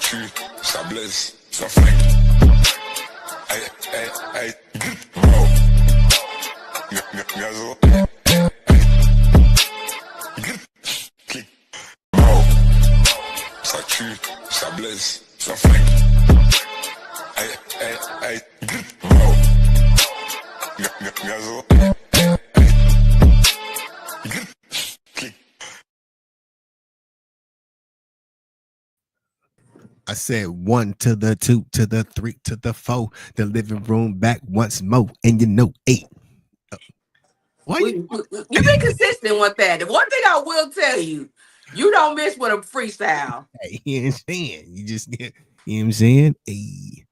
tue, ça blesse, ça flingue. Aïe, aïe, aïe, wow. Gazo, clic, wow. Ça tue, ça blesse, ça flingue. Aïe, aïe, aïe, wow. Gazo, clic. I said 1 to the 2 to the 3 to the 4. The living room back once more, and 8. Why you been consistent with that? The one thing I will tell you, you don't miss with a freestyle. Hey, you know what I'm saying? You just get, you know what I'm saying? Hey,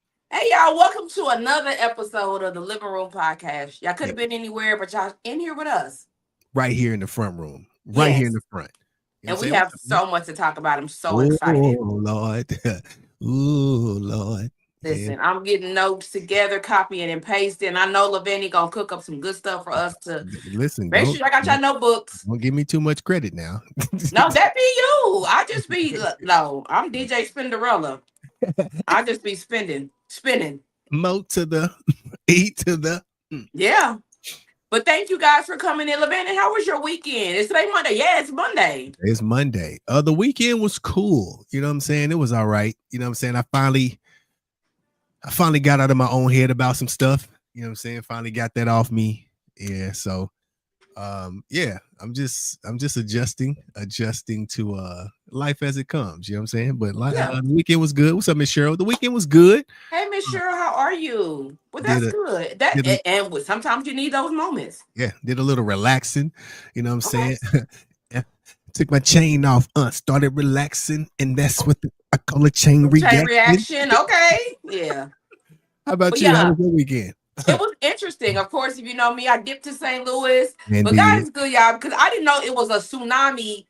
y'all, welcome to another episode of the Living Room Podcast. Y'all could have been anywhere, but y'all in here with us. Right here in the front room. Right here in the front. You know and we have so much to talk about. I'm so excited. Oh, Lord. Oh, Lord. Listen, I'm getting notes together, copying and pasting. I know Lavinia gonna cook up some good stuff for us to listen. Make sure I got your notebooks. Don't give me too much credit now. No, that be you. I just be no. I'm DJ Spinderella. I just be spinning. Mo to the E to the yeah. But thank you guys for coming in, Lavinia. How was your weekend? It's today Monday. Yeah, it's Monday. It's Monday. The weekend was cool. You know what I'm saying? It was all right. You know what I'm saying? I finally got out of my own head about some stuff. You know what I'm saying? Finally got that off me. Yeah. So yeah, I'm just adjusting to life as it comes. You know what I'm saying? But the weekend was good. What's up, Miss Cheryl? The weekend was good. Hey, Miss Cheryl, how are you? Well, that's good. And sometimes you need those moments. Yeah, did a little relaxing. You know what I'm saying? Took my chain off, started relaxing, and that's what I call a chain reaction. Okay, yeah. How about you? How was your weekend? It was interesting. Of course, if you know me, I dipped to St. Louis. Indeed. But God is good, y'all, because I didn't know it was a tsunami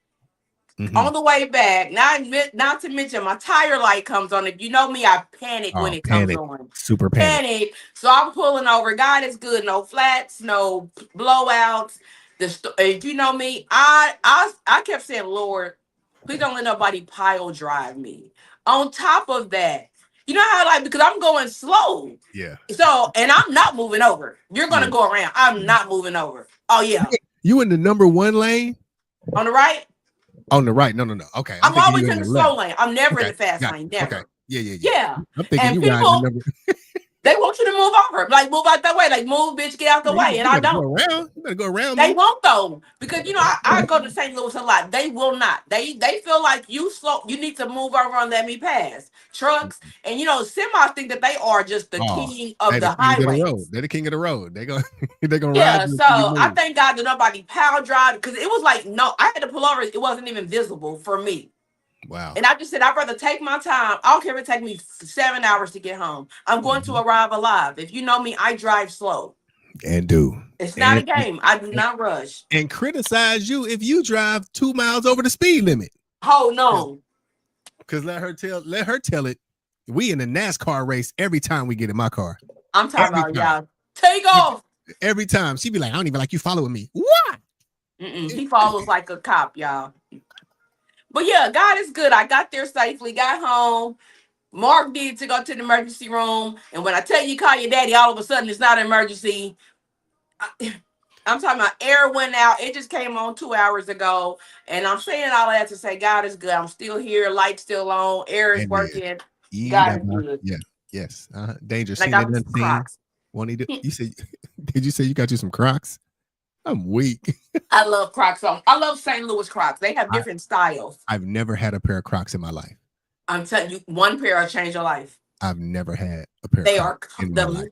on the way back. Not to mention my tire light comes on. If you know me, I panic when it comes on. Super panic. So I'm pulling over. God is good. No flats, no blowouts. If you know me, I kept saying, Lord, please don't let nobody pile drive me. On top of that, you know how because I'm going slow. Yeah. So, and I'm not moving over. You're going to go around. I'm not moving over. Oh, yeah. You in the number 1 lane? On the right? On the right. No. Okay. I'm always in the slow lane. I'm never in the fast lane. Never. Okay. Yeah. Yeah. I'm thinking and you people, guys remember. They want you to move over. Like, move out that way. Like, move, bitch, get out the way. And I don't. You better go around. They won't, though. Because, you know, I go to St. Louis a lot. They will not. They feel like you slow. You need to move over and let me pass. Trucks and, you know, semis think that they are just the king of the highway. They're the king of the road. They're going to ride. Yeah, so I thank God that nobody power drive. Because it was like, no, I had to pull over. It wasn't even visible for me. Wow. And I just said, I'd rather take my time. I don't care if it takes me 7 hours to get home. I'm going to arrive alive. If you know me, I drive slow. And do. It's not a game. I do not rush. And criticize you if you drive 2 miles over the speed limit. Oh, no. Because let her tell it. We in the NASCAR race every time we get in my car. I'm talking about y'all. Take off. Every time. She be like, I don't even like you following me. What? He follows like a cop, y'all. But yeah, God is good. I got there safely, got home. Mark needed to go to the emergency room. And when I tell you, call your daddy, all of a sudden it's not an emergency. I'm talking about air went out. It just came on 2 hours ago. And I'm saying all that to say God is good. I'm still here. Light's still on. Air is working. God is good. Yeah. Yes. Dangerous. I got some Crocs. You said, did you say you got you some Crocs? I'm weak. I love Crocs. I love St. Louis Crocs. They have different styles. I've never had a pair of Crocs in my life. I'm telling you, one pair will change your life. I've never had a pair of Crocs in my life.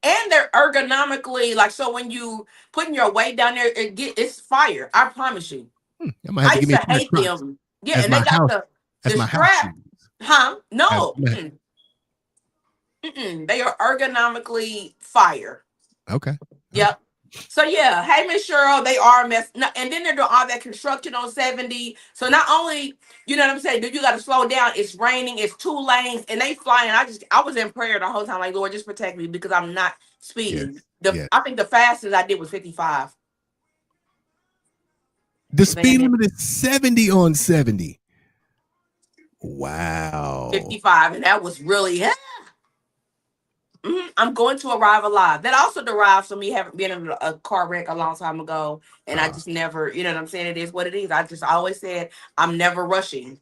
And they're ergonomically, like, so when you putting your weight down there, it's fire. I promise you. I used to hate them. Yeah, and they got the strap. Huh? No. They are ergonomically fire. Okay. Yep. So yeah, hey Miss Cheryl, they are a mess. And then they're doing all that construction on 70. So not only, you know what I'm saying, you got to slow down. It's raining. It's 2 lanes, and they flying. I was in prayer the whole time, like, Lord, just protect me because I'm not speeding. I think the fastest I did was 55. The speed limit is 70 on 70. Wow. 55, and that was really I'm going to arrive alive. That also derives from me having been in a car wreck a long time ago, and I just never, you know what I'm saying? It is what it is. I just always said I'm never rushing.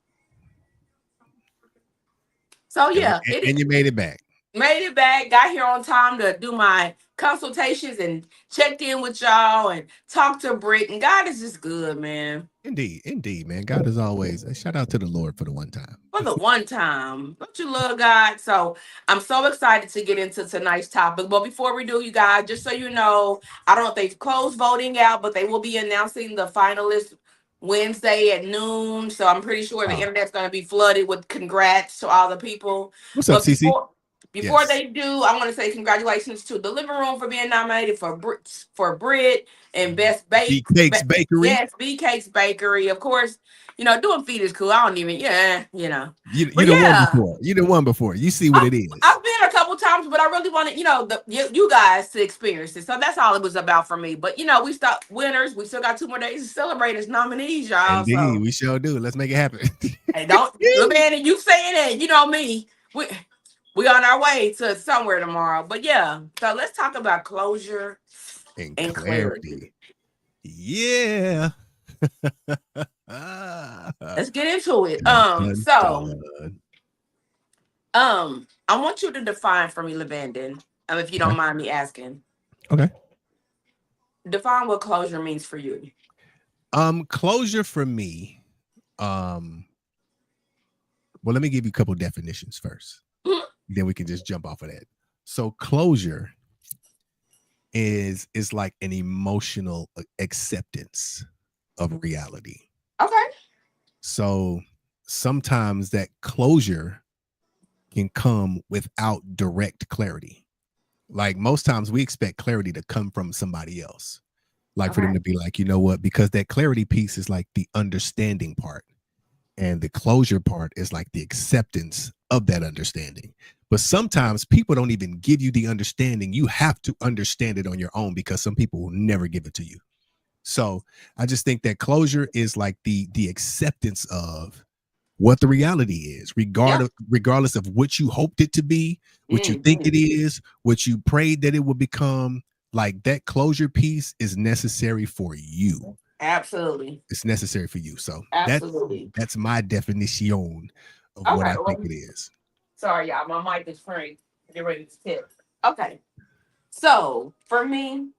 So yeah, and you made it back. Made it back, got here on time to do my consultations and checked in with y'all and talked to Britt. And God is just good, man. Indeed, man. God is always a shout out to the Lord for the one time. For the one time. Don't you love God? So I'm so excited to get into tonight's topic. But before we do, you guys, just so you know, I don't know if they've closed voting out, but they will be announcing the finalists Wednesday at noon. So I'm pretty sure the internet's going to be flooded with congrats to all the people. What's up, CC? Before they do, I want to say congratulations to the Living Room for being nominated for Brit and Best B Cakes Bakery. Yes, B Cakes Bakery. Of course, you know, doing feet is cool. I don't even, you know. You done won before. You done won before. You see what it is. I've been a couple times, but I really wanted, you know, you guys to experience it. So that's all it was about for me. But, you know, we stopped winners. We still got 2 more days to celebrate as nominees, y'all. Indeed, so. We sure do. Let's make it happen. Hey, don't, man, and you saying that, you know me. We on our way to somewhere tomorrow. But yeah, so let's talk about closure and clarity. Yeah. Let's get into it. I want you to define for me, Lavandon, if you don't mind me asking. Okay. Define what closure means for you. Closure for me. Well, let me give you a couple definitions first. Then we can just jump off of that. So closure is like an emotional acceptance of reality. Okay. So sometimes that closure can come without direct clarity. Like most times we expect clarity to come from somebody else. Like for them to be like, you know what, because that clarity piece is like the understanding part. And the closure part is like the acceptance of that understanding. But sometimes people don't even give you the understanding. You have to understand it on your own because some people will never give it to you. So I just think that closure is like the acceptance of what the reality is, regardless of what you hoped it to be, what you think it is, what you prayed that it would become. Like that closure piece is necessary for you. Absolutely. It's necessary for you. So absolutely, that's my definition of what I think it is. Sorry, y'all. My mic is free. Get ready to tip. Okay. So for me,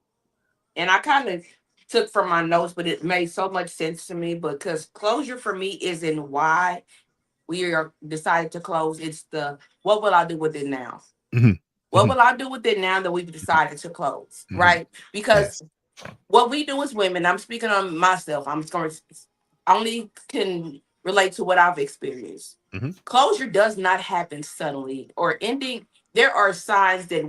and I kind of took from my notes, but it made so much sense to me because closure for me isn't why we are decided to close. It's the what will I do with it now? Mm-hmm. What will I do with it now that we've decided to close? Mm-hmm. Right? Because what we do as women, I'm speaking on myself. I'm just going to only can relate to what I've experienced. Mm-hmm. Closure does not happen suddenly or ending. There are signs that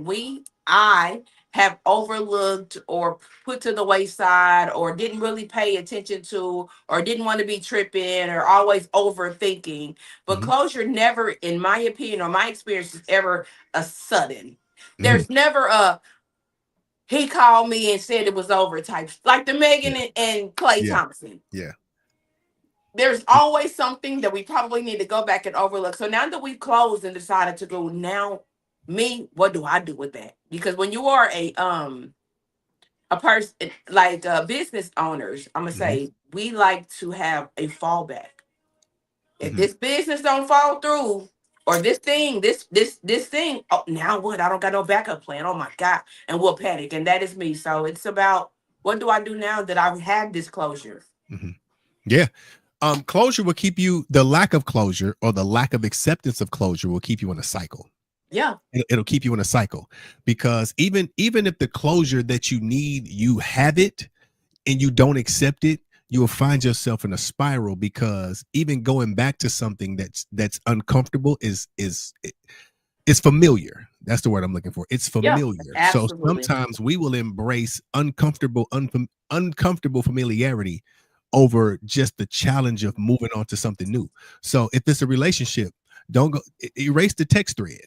I have overlooked or put to the wayside or didn't really pay attention to or didn't want to be tripping or always overthinking. But closure never, in my opinion or my experience, is ever a sudden. There's never a he called me and said it was over type, like the Megan and Clay Thompson. Yeah. There's always something that we probably need to go back and overlook. So now that we've closed and decided to go, now what do I do with that? Because when you are a person like business owners, I'm gonna say we like to have a fallback. If this business don't fall through, or this thing, oh, now what? I don't got no backup plan. Oh my God. And we'll panic. And that is me. So it's about what do I do now that I have this closure? Yeah. Closure will keep you, the lack of closure or the lack of acceptance of closure will keep you in a cycle. Yeah. It'll keep you in a cycle because even if the closure that you need, you have it and you don't accept it, you will find yourself in a spiral because even going back to something that's uncomfortable is familiar. That's the word I'm looking for. It's familiar. Yeah, so sometimes we will embrace uncomfortable familiarity over just the challenge of moving on to something new. So if it's a relationship, don't go erase the text thread.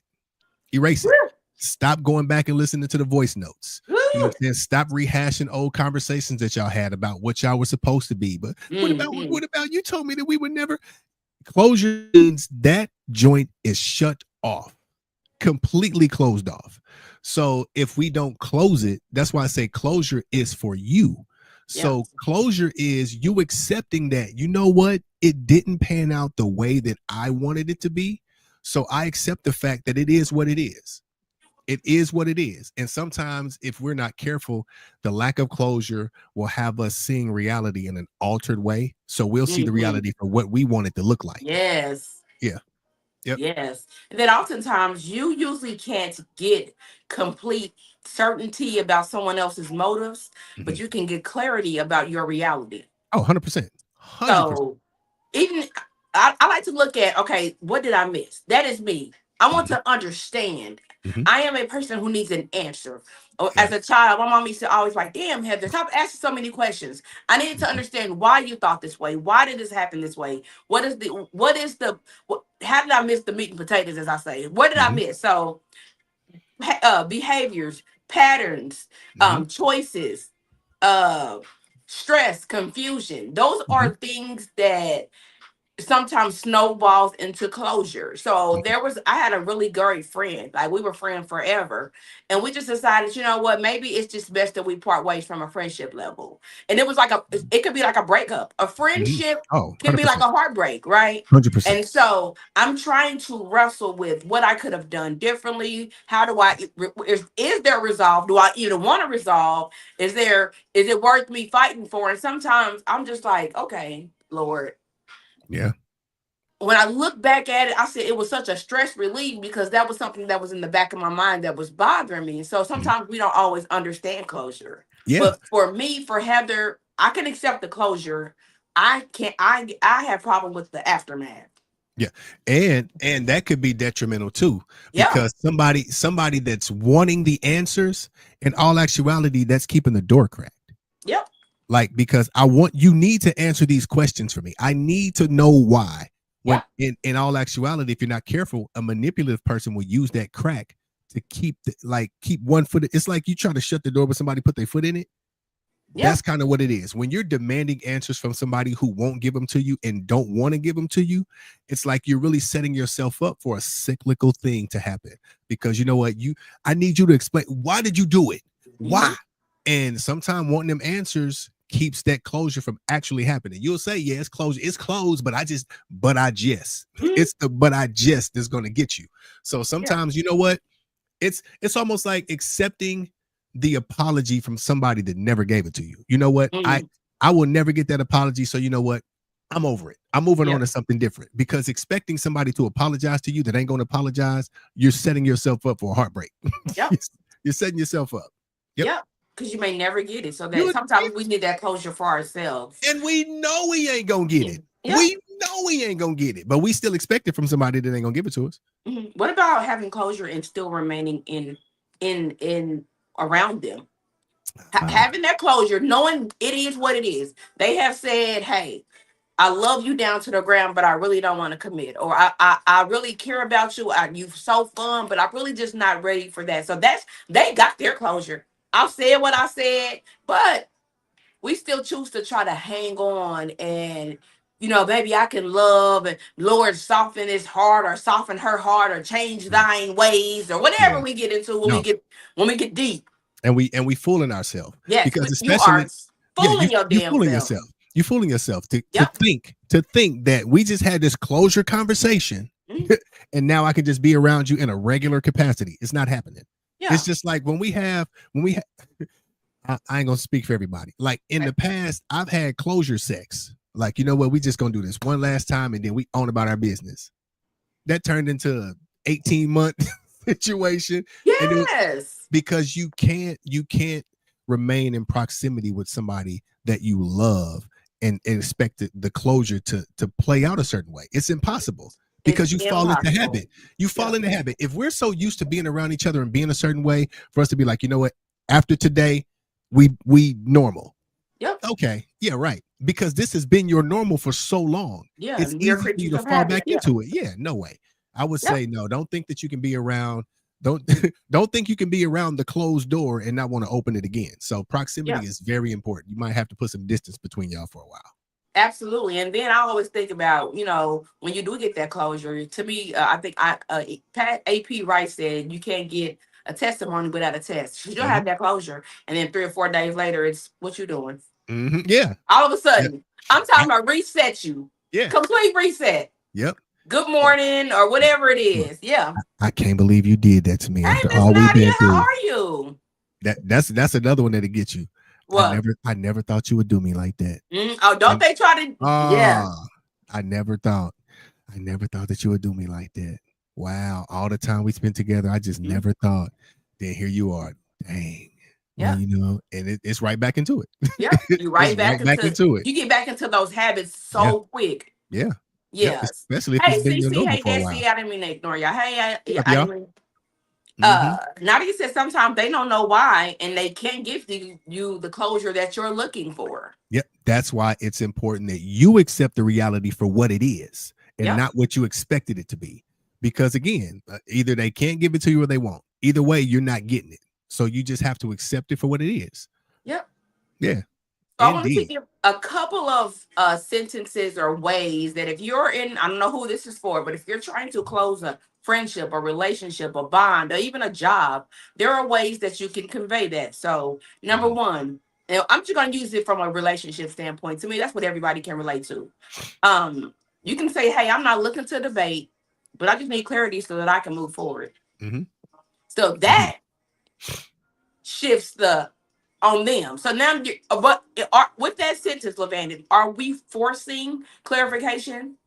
Erase it. Stop going back and listening to the voice notes. You know what I'm saying? Stop rehashing old conversations that y'all had about what y'all were supposed to be. But what about you told me that we would never Closure means that joint is shut off, completely closed off. So if we don't close it, that's why I say closure is for you. Yeah. So closure is you accepting that, you know what, it didn't pan out the way that I wanted it to be. So I accept the fact that it is what it is. It is what it is. And sometimes if we're not careful, the lack of closure will have us seeing reality in an altered way. So we'll see the Mhm. reality for what we want it to look like. Yes. Yeah. Yep. Yes. And then oftentimes you usually can't get complete certainty about someone else's motives, but Mhm. you can get clarity about your reality. Oh, 100%. 100%. So even I like to look at, okay, what did I miss? That is me. I want Mhm. to understand. Mhm. I am a person who needs an answer. Yeah. As a child, my mom used to always like, damn, Heather, stop asking so many questions. I needed to Mhm. understand why you thought this way. Why did this happen this way? How did I miss the meat and potatoes, as I say? What did I Mhm. miss? So behaviors, patterns, Mhm. choices, uh, stress, confusion. Those Mhm. are things that sometimes snowballs into closure. So Mhm. I had a really great friend. Like we were friends forever. And we just decided, you know what, maybe it's just best that we part ways from a friendship level. And it was like it could be like a breakup. A Mhm. friendship Oh, can be like 100%. a heartbreak, right? 100%. And so I'm trying to wrestle with what I could have done differently. How do I is there resolve? Do I even want to resolve? Is it worth me fighting for? And sometimes I'm just like, okay, Lord, Yeah. when I look back at it, I said it was such a stress relief because that was something that was in the back of my mind that was bothering me. So Mhm. sometimes we don't always understand closure. Yeah. But for me, for Heather, I can accept the closure. I can't I have problem with the aftermath. Yeah. And that could be detrimental too, Yeah. because somebody that's wanting the answers, in all actuality, that's keeping the door cracked. Yep. Like, because you need to answer these questions for me. I need to know why. When Yep. in all actuality, if you're not careful, a manipulative person will use that crack to keep one foot. It's like you try to shut the door, but somebody put their foot in it. Yep. That's kind of what it is. When you're demanding answers from somebody who won't give them to you and don't want to give them to you, it's like you're really setting yourself up for a cyclical thing to happen. Because you know what? I need you to explain, why did you do it? Mhm. Why? And sometimes wanting them answers keeps that closure from actually happening. You'll say, yeah, it's closed, but I just, Mhm. it's the but I just that's gonna get you. So Yeah. sometimes, you know what? It's almost like accepting the apology from somebody that never gave it to you. You know what? Mhm. I will never get that apology. So you know what? I'm over it. I'm moving on Yep. to something different, because expecting somebody to apologize to you that ain't going to apologize, you're setting yourself up for a heartbreak. Yep. You're setting yourself up. Yep. Yep. Because you may never get it. So that You sometimes we need that closure for ourselves. and we know we ain't gonna get Yeah. it. Yep. We know we ain't gonna get it, but we still expect it from somebody that ain't gonna give it to us. Mhm. What about having closure and still remaining in around them? Uh, Having that closure, knowing it is what it is. They have said, "Hey, I love you down to the ground, but I really don't want to commit, or I really care about you. You so fun, but I'm really just not ready for that." So they got their closure. I've said what I said, but we still choose to try to hang on and maybe I can love and Lord soften his heart or soften her heart or change mm, thine ways or whatever yeah. we get into when we No. get deep. And we fooling ourselves, Yes, because you are especially, yeah, fooling your you damn fooling self. yourself. You fooling yourself Yep. to think that we just had this closure conversation, Mhm. and now I can just be around you in a regular capacity. It's not happening. It's Yeah. just like I ain't gonna speak for everybody. Like in Right. the past, I've had closure sex. Like, you know what, we just gonna do this one last time and then we own about our business. That turned into a 18-month situation. And it was Yes. because you can't remain in proximity with somebody that you love and expect the closure to play out a certain way. It's impossible, It's because you fall into impossible. habit. You Yeah. fall into habit. If we're so used to being around each other and being a certain way, for us to be like, you know what, after today, we normal. Yep. Okay, yeah, right. Because this has been your normal for so long. Yeah. It's We're easy for you creatures to of fall habit. back Yeah. into it. Yeah, no way. I would Yep. say no. Don't think that you can be around. Don't don't think you can be around the closed door and not want to open it again. So proximity Yeah. is very important. You might have to put some distance between y'all for a while. Absolutely. And then I always think about, when you do get that closure, to me, I think Pat AP Wright said you can't get a testimony without a test. You don't Mhm. have that closure. And then 3 or 4 days later, it's what you doing. Yeah. All of a Yeah. sudden, I'm talking about reset you. Yeah. Complete reset. Yep. Good morning or whatever it is. Yeah. I can't believe you did that to me Hey, after Miss all we've Nadia, been how through. are you? That's another one that'll get you. What? I never thought you would do me like that. Oh, don't they try to? Yeah. I never thought that you would do me like that. Wow. All the time we spent together, I just never thought. Then here you are. Dang. Yeah. Well, and it's right back into it. Yeah. You right back into it. You get back into those habits so quick. Yeah. Yeah. Especially if Hey, it's been your CC. normal Hey, for a while. Nancy. I didn't mean to ignore y'all. Hey, I y'all? didn't mean. Nadia said sometimes they don't know why, and they can't give you the closure that you're looking for. Yep. That's why it's important that you accept the reality for what it is and not what you expected it to be. Because again, either they can't give it to you or they won't. Either way, you're not getting it. So you just have to accept it for what it is. Yep. Yeah. So I want to give a couple of sentences or ways that if you're in, I don't know who this is for, but if you're trying to close a friendship, a relationship, a bond, or even a job, there are ways that you can convey that. So number one, and I'm just going to use it from a relationship standpoint. To me, that's what everybody can relate to. You can say, hey, I'm not looking to debate, but I just need clarity so that I can move forward. So that shifts on them. So now, with that sentence, Lavanda, are we forcing clarification?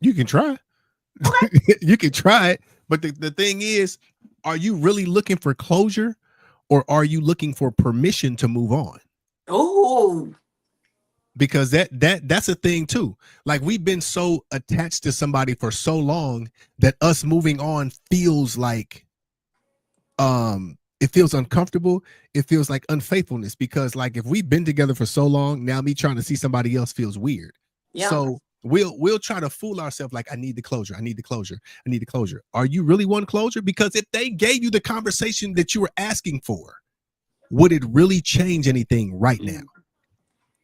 You can try. Okay. You can try it. But the thing is, are you really looking for closure or are you looking for permission to move on? Oh, because that's a thing too. Like we've been so attached to somebody for so long that us moving on feels like it feels uncomfortable. It feels like unfaithfulness because like if we've been together for so long, now me trying to see somebody else feels weird. Yeah. So we'll try to fool ourselves like I need the closure. I need the closure. I need the closure. Are you really want closure? Because if they gave you the conversation that you were asking for, would it really change anything right now?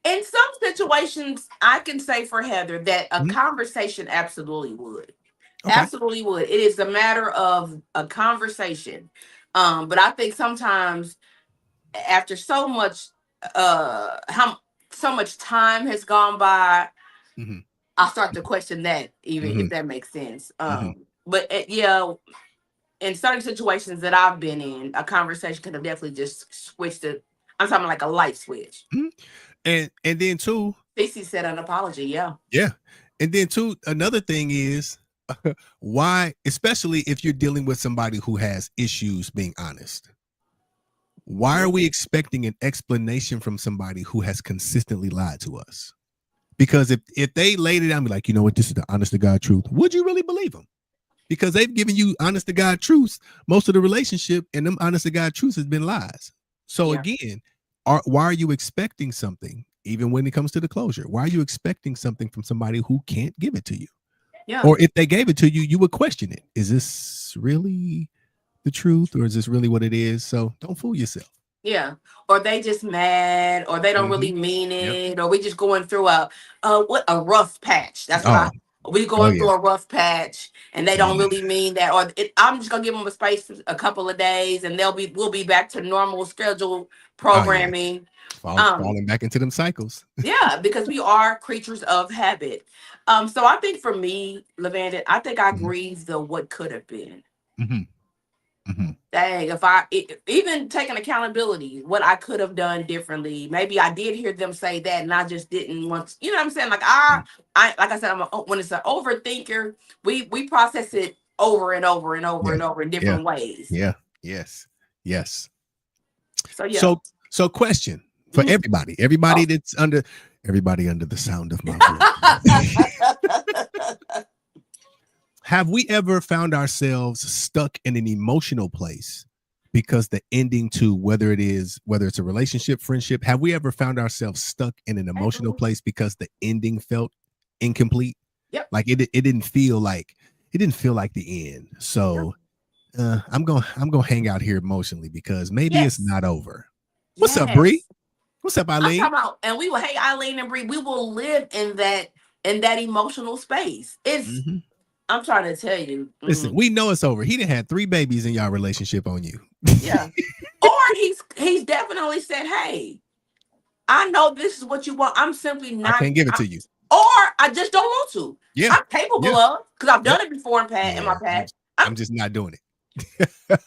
In some situations, I can say for Heather that a conversation absolutely would. Okay. Absolutely would. It is a matter of a conversation. But I think sometimes after so much time has gone by, I start to question that, even if that makes sense. But in certain situations that I've been in, a conversation could have definitely just switched it. I'm talking like a light switch. And then too, Stacey said an apology. Yeah. And then too, another thing is why, especially if you're dealing with somebody who has issues being honest, why are we expecting an explanation from somebody who has consistently lied to us? Because if they laid it down and be like, you know what, this is the honest to God truth, would you really believe them? Because they've given you honest to God truths most of the relationship, and them honest to God truths has been lies. So again, why are you expecting something, even when it comes to the closure? Why are you expecting something from somebody who can't give it to you? Yeah. Or if they gave it to you, you would question it. Is this really the truth, or is this really what it is? So don't fool yourself. Yeah. Or they just mad, or they don't really mean it, or we just going through a rough patch. That's what we going through a rough patch, and they don't really mean that. Or I'm just gonna give them a space for a couple of days, and we'll be back to normal schedule programming. Falling back into them cycles. Yeah, because we are creatures of habit. So I think for me, Lavanda, I think I grieve the what could have been. Dang, if I even taking accountability, what I could have done differently. Maybe I did hear them say that, and I just didn't want to, you know what I'm saying? Like I like I said, when it's an overthinker, we process it over and over and over and over in different ways. Yeah. Yes. So yeah. So question for everybody that's under the sound of my voice. Have we ever found ourselves stuck in an emotional place because the ending to whether it's a relationship, friendship, have we ever found ourselves stuck in an emotional place because the ending felt incomplete? Yep. Like it didn't feel like the end. So I'm gonna hang out here emotionally because maybe it's not over. What's up, Bree? What's up, I'm Eileen? talking about, and we will, hey, Eileen and Bree, we will live in that emotional space. It's, Hmm. I'm trying to tell you. Listen, we know it's over. He done had 3 babies in y'all relationship on you. Yeah. Or he's definitely said, hey, I know this is what you want. I'm simply I not, can't give it to you. or I just don't want to. Yeah. I'm capable Yeah. of, because I've Yep. done it before in my Yeah. past. I'm just not doing it.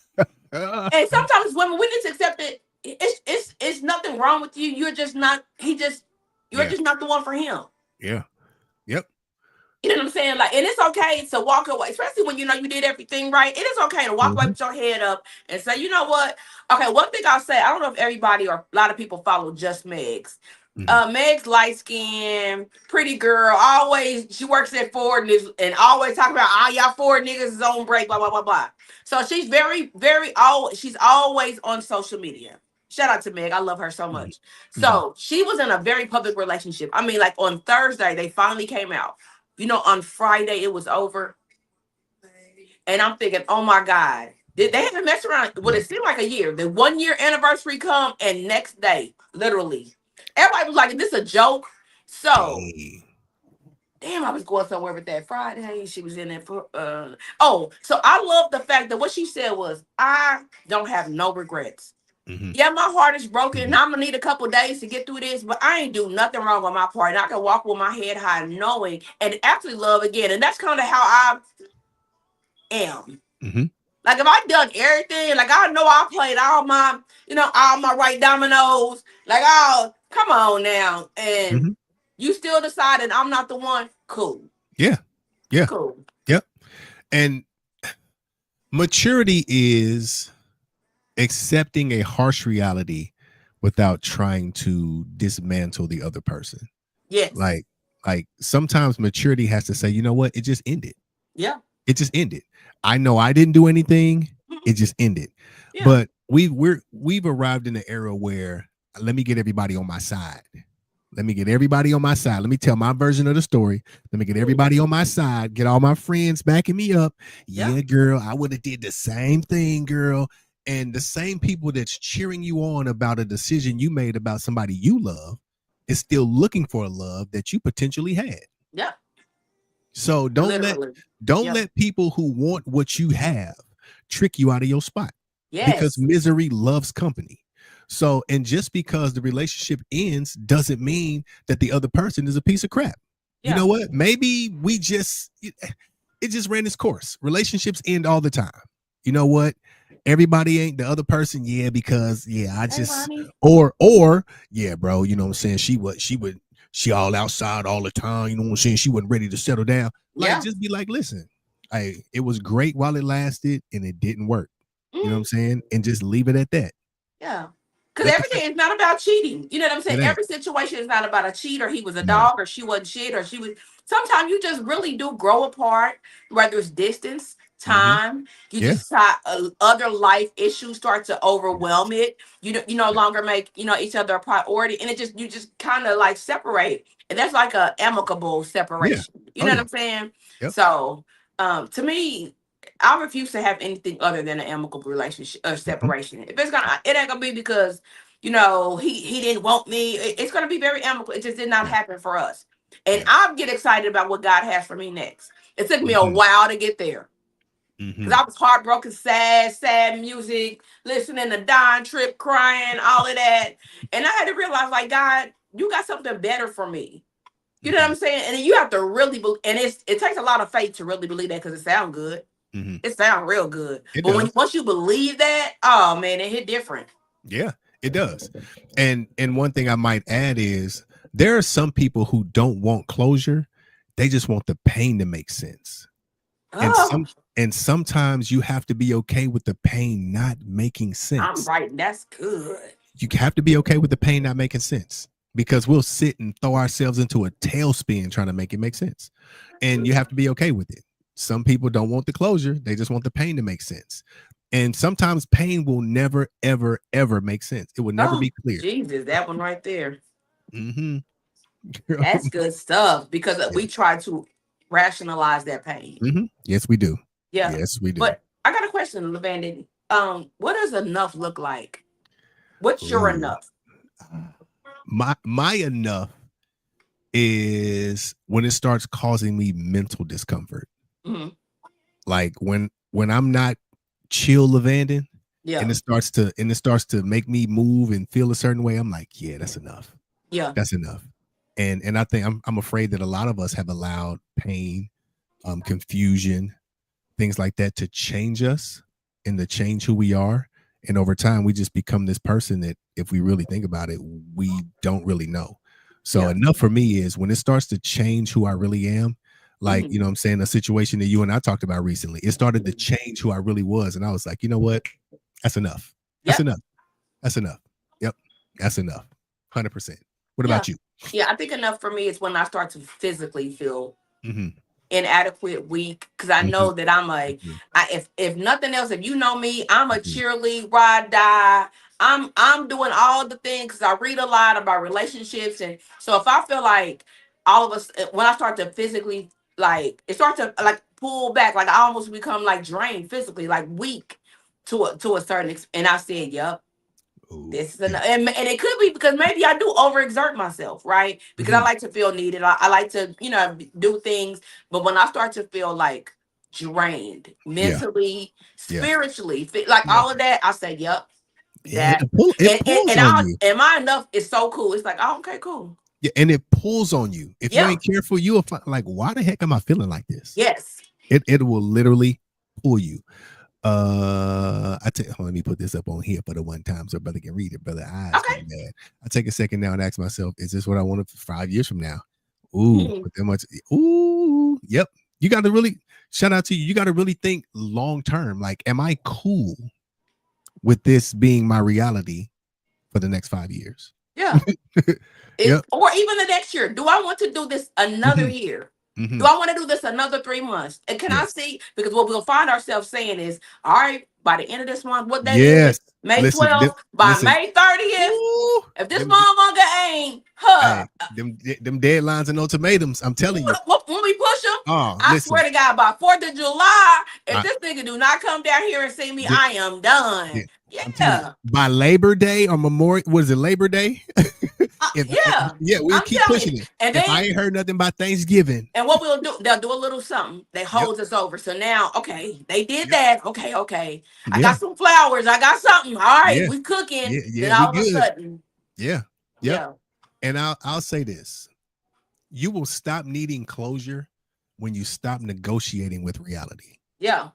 And sometimes women, we need to accept it. It's nothing wrong with you. You're just not. You're Yeah. just not the one for him. Yeah. Yep. You know what I'm saying? Like, and it's okay to walk away, especially when you know you did everything right. It is okay to walk away with your head up and say, you know what? Okay, one thing I'll say, I don't know if everybody or a lot of people follow Just Megs. Meg's light skin, pretty girl. Always, she works at Ford and always talking about all y'all Ford niggas is on break, blah blah blah blah. So she's very, very she's always on social media. Shout out to Meg. I love her so much. So she was in a very public relationship. I mean, like on Thursday, they finally came out. You know, on Friday it was over. And I'm thinking, oh my God. They haven't messed around. Well, it seemed like a year. The 1 year anniversary come and next day, literally. Everybody was like, is this a joke? So damn, I was going somewhere with that Friday. She was in there for so I love the fact that what she said was, I don't have no regrets. Yeah, my heart is broken. And I'm gonna need a couple days to get through this, but I ain't do nothing wrong on my part. And I can walk with my head high, knowing and actually love again. And that's kind of how I am. Like if I done everything, like I know I played all my, all my right dominoes. Like, oh, come on now, and you still decided I'm not the one. Cool. Yeah. Yeah. Cool. Yep. And maturity is accepting a harsh reality without trying to dismantle the other person. Yes. Like sometimes maturity has to say, you know what? It just ended. Yeah. It just ended. I know I didn't do anything. It just ended. Yeah. But we've arrived in an era where let me get everybody on my side. Let me get everybody on my side. Let me tell my version of the story. Let me get everybody on my side. Get all my friends backing me up. Yeah, girl, I would have did the same thing, girl. And the same people that's cheering you on about a decision you made about somebody you love is still looking for a love that you potentially had. Yeah. So don't let people who want what you have trick you out of your spot. Yes. Because misery loves company. So, and just because the relationship ends doesn't mean that the other person is a piece of crap. Yeah. You know what? Maybe it just ran its course. Relationships end all the time. You know what? Everybody ain't the other person. Yeah, because I just or yeah, bro. You know what I'm saying? She all outside all the time. You know what I'm saying? She wasn't ready to settle down. Like, just be like, listen, it was great while it lasted and it didn't work. You know what I'm saying? And just leave it at that. Yeah. Because everything is not about cheating. You know what I'm saying? Every situation is not about a cheat or he was a dog or she wasn't shit or she was. Sometimes you just really do grow apart, whether it's distance, time. You just other life issues start to overwhelm it. You no longer make each other a priority, and you just kind of like separate, and that's like a amicable separation. You know what I'm saying? Yep. So, to me, I refuse to have anything other than an amicable relationship or separation. If it ain't gonna be because he didn't want me. It's gonna be very amicable. It just did not happen for us, and I get excited about what God has for me next. It took me a while to get there. Because I was heartbroken, sad music, listening to Don Trip, crying, all of that. And I had to realize, like, God, you got something better for me. You know what I'm saying? And you have to really believe, and it takes a lot of faith to really believe that because it sounds good. It sounds real good. But once you believe that, oh man, it hit different. Yeah, it does. And one thing I might add is there are some people who don't want closure. They just want the pain to make sense. And sometimes you have to be okay with the pain not making sense. I'm right. That's good. You have to be okay with the pain not making sense because we'll sit and throw ourselves into a tailspin trying to make it make sense. And you have to be okay with it. Some people don't want the closure. They just want the pain to make sense. And sometimes pain will never, ever, ever make sense. It will never be clear. Jesus, that one right there. That's good stuff because we try to rationalize that pain. Yes, we do. Yeah. Yes, we do. But I got a question, LaVandy. What does enough look like? What's your enough? my enough is when it starts causing me mental discomfort. Mhm. Like when I'm not chill Levandin, Yeah. and it starts to make me move and feel a certain way, I'm like, yeah, that's enough. Yeah. That's enough. And I think I'm afraid that a lot of us have allowed pain, confusion, things like that to change us and to change who we are. And over time, we just become this person that, if we really think about it, we don't really know. So Yeah. enough for me is when it starts to change who I really am, like, you know what I'm saying, a situation that you and I talked about recently, it started to change who I really was. And I was like, you know what? That's enough. That's Yep. enough. That's enough. Yep. That's enough. 100%. What Yeah. about you? Yeah, I think enough for me is when I start to physically feel Mm-hmm. inadequate, weak, because I know that I'm Mhm. if nothing else, if you know me, I'm a Mhm. cheerlead, ride, die. I'm doing all the things because I read a lot about relationships, and so if I feel like all of us, when I start to physically like, it starts to like pull back, like I almost become like drained physically, like weak to a certain extent, and I said, "Yep, Ooh, this is yeah. and it could be because maybe I do overexert myself, right? Because I Mhm. like to feel needed. I like to, do things. But when I start to feel like drained Yeah. mentally, Yeah. spiritually, like Yeah. all of that, I say, yep, Yeah. that It pulls and on I you. am I enough is so cool. It's like, oh, okay, cool. Yeah, and it pulls on you. If you Yeah. ain't careful, you will find like, why the heck am I feeling like this? Yes. It will literally pull you. Let me put this up on here for the one time so brother can read it. Brother eyes Okay. getting bad. I take a second now and ask myself, is this what I wanted for 5 years from now? Ooh, Mhm. but that much. Ooh, yep. You got to really shout out to you. You got to really think long term. Like, am I cool with this being my reality for the next 5 years? Yeah. Yep. Or even the next year. Do I want to do this another Mhm, year? Do mhm. I want to do this another 3 months? And can I Yes. see? Because what we'll find ourselves saying is, all right, by the end of this month, what day is Yes. it? May Listen, 12th. By listen. May 30th, Ooh, if this them, motherfucker ain't, hey, them deadlines and ultimatums. I'm telling you. when we push him, Oh, I listen. swear to God, by 4th of July, if I, this nigga do not come down here and see me, the- I am done. I'm telling you, Yeah. by Labor Day or Memorial, was it Labor Day? Yeah. Yeah, we'll I'm keep telling you. pushing it. And If then I ain't heard nothing by Thanksgiving, And what we'll do, they'll do a little something that yep, holds us over. So now, okay, they did yep, that. Okay, okay. I yeah, got some flowers. I got something. All right, yeah, we cooking. yeah, yeah, Then we all of a good. sudden, Yeah, yep. yeah, And I'll say this: you will stop needing closure when you stop negotiating with reality. yeah.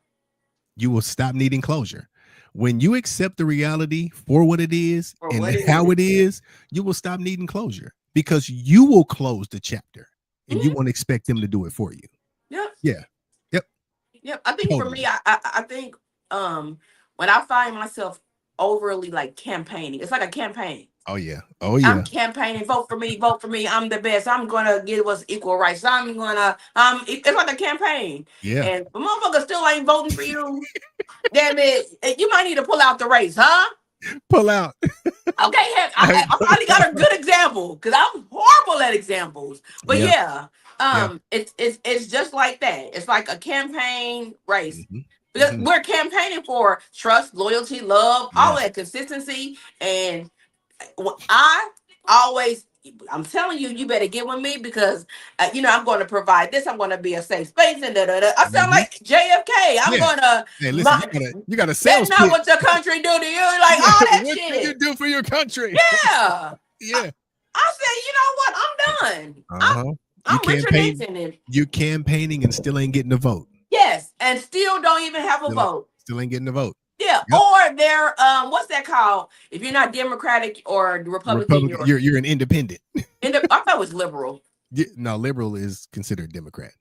You will stop needing closure. When you accept the reality for what it is For and what it how is. it is, you will stop needing closure because you will close the chapter and you Mhm. won't expect them to do it for you. Yep. Yeah. Yep. Yep. I think for me, Totally. I think when I find myself overly like campaigning, it's like a campaign. Oh yeah. Oh I'm yeah. campaigning, vote for me, vote for me. I'm the best. I'm gonna give us equal rights. I'm gonna it's like a campaign. Yeah. And the motherfucker still ain't voting for you. Damn it. You might need to pull out the race, huh? Pull out. Okay, heck, I finally got a good example because I'm horrible at examples. But Yeah. yeah, Yeah. it's just like that. It's like a campaign race. Mhm. Because Mhm. we're campaigning for trust, loyalty, love, all Yes. that consistency. And I always, I'm telling you, you better get with me because I'm going to provide this. I'm going to be a safe space and da da da. I sound Mhm. like JFK. I'm Yeah. going to. Hey, listen, you got a That's sales not pitch. what your country do to you. Like Yeah. all that What can you shit. do for your country? Yeah. Yeah. I said, you know what? I'm done. Uh-huh. You I'm Richard campaign, Nixon. And you campaigning and still ain't getting the vote. yes, and still don't even have a Still ain't, vote. still ain't getting the vote. Yeah. Yep. Or they're what's that called? If you're not Democratic or Republican, Republican, you're an independent. I thought it was liberal. No, liberal is considered Democrat.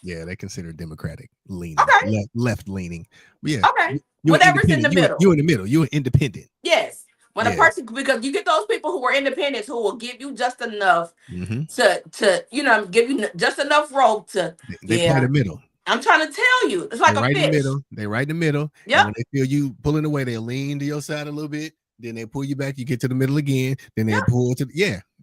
Yeah, they consider Democratic leaning, Okay. left leaning. But yeah, Okay. you're Whatever's in independent. the middle. You in the middle. You're an independent. Yes. When a Yeah. person, because you get those people who are independents who will give you just enough Mm-hmm. to give you just enough rope to They play the middle. I'm trying to tell you, it's They like a right in the fish. middle. They right in the middle. Yep. And when they feel you pulling away, they lean to your side a little bit. Then they pull you back. You get to the middle again. Then they pull to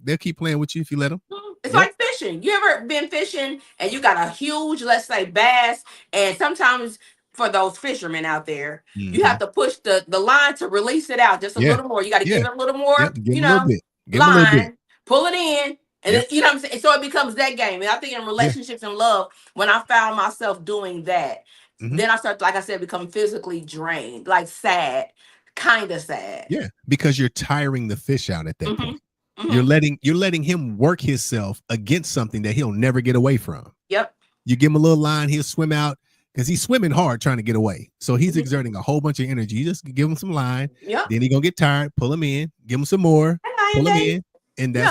they'll keep playing with you if you let them. It's like fishing. You ever been fishing and you got a huge, let's say, bass, and sometimes for those fishermen out there, you have to push the line to release it out just a Yeah. little more. You got to Yeah. give it a little more, Yep. Give them a little bit. Give him a little bit. line, pull it in, and then, you know what I'm saying? So it becomes that game. And I think in relationships and love, when I found myself doing that, then I start, like I said, become physically drained, like sad, kind of sad. Yeah, because you're tiring the fish out at that point. Mhm. You're letting him work himself against something that he'll never get away from. Yep. You give him a little line, he'll swim out because he's swimming hard trying to get away. So he's Mhm. exerting a whole bunch of energy. You just give him some line, Yep. then he's gonna get tired, pull him in, give him some more, Hi, pull him Dave. in, and Yeah.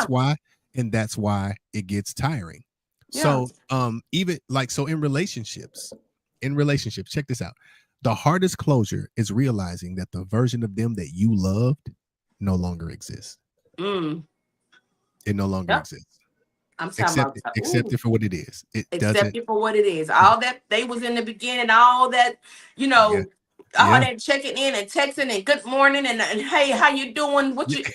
that's why it gets tiring. Yeah. So even like so in relationships, check this out. The hardest closure is realizing that the version of them that you loved no longer exists. Mm. It no longer Yep. exists. I'm talking about Accept it for what it is. It accept doesn't. it for what it is. All that they was in the beginning, all that, you know, all Yeah. that checking in and texting and good morning and hey, how you doing? What Yeah.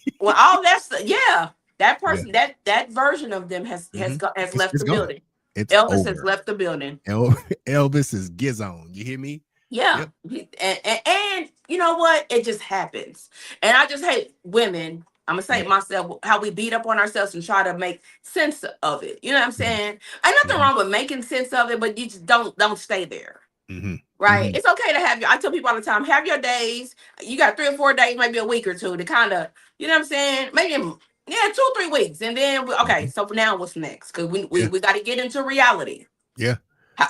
you well, all that stuff, yeah. That person, that version of them has Mhm. left It's the gone. building. It's Elvis has over. left the building. Elvis is gizon. You hear me? Yeah. And you know what? It just happens. And I just hate women. I'm gonna say it myself, how we beat up on ourselves and try to make sense of it. You know what I'm saying? Ain't nothing wrong with making sense of it, but you just don't stay there. Right? It's okay to have I tell people all the time, have your days. You got 3 or 4 days, maybe a week or two to kind of, you know what I'm saying? Maybe 2 or 3 weeks. And then okay, so now what's next? Because we got to get into reality. Yeah.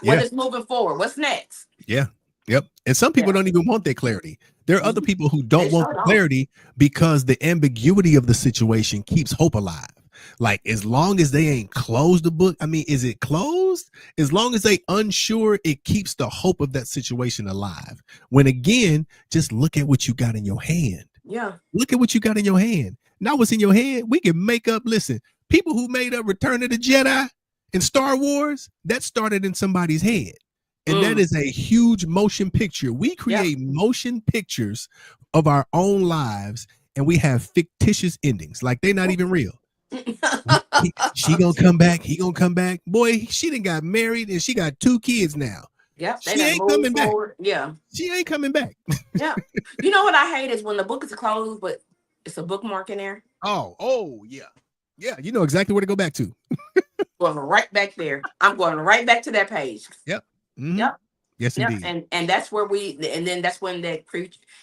What is moving forward? What's next? Yeah. Yep. And some people don't even want that clarity. There are other people who don't want the clarity because the ambiguity of the situation keeps hope alive. Like as long as they ain't closed the book, I mean, is it closed? As long as they unsure, it keeps the hope of that situation alive. When again, just look at what you got in your hand. Yeah. Look at what you got in your hand. Not what's in your head. We can make up, listen, people who made up Return of the Jedi and Star Wars, that started in somebody's head. And that is a huge motion picture. We create motion pictures of our own lives and we have fictitious endings. Like they're not even real. She gonna come back. He gonna come back. Boy, she done got married and she got 2 kids now. Yeah, she ain't coming back. Yeah, she ain't coming back. Yeah, you know what I hate is when the book is closed, but it's a bookmark in there. Oh yeah. You know exactly where to go back to. Going right back there. I'm going right back to that page. Yep. Mm-hmm. Yep. Yes, indeed. And that's where and then that's when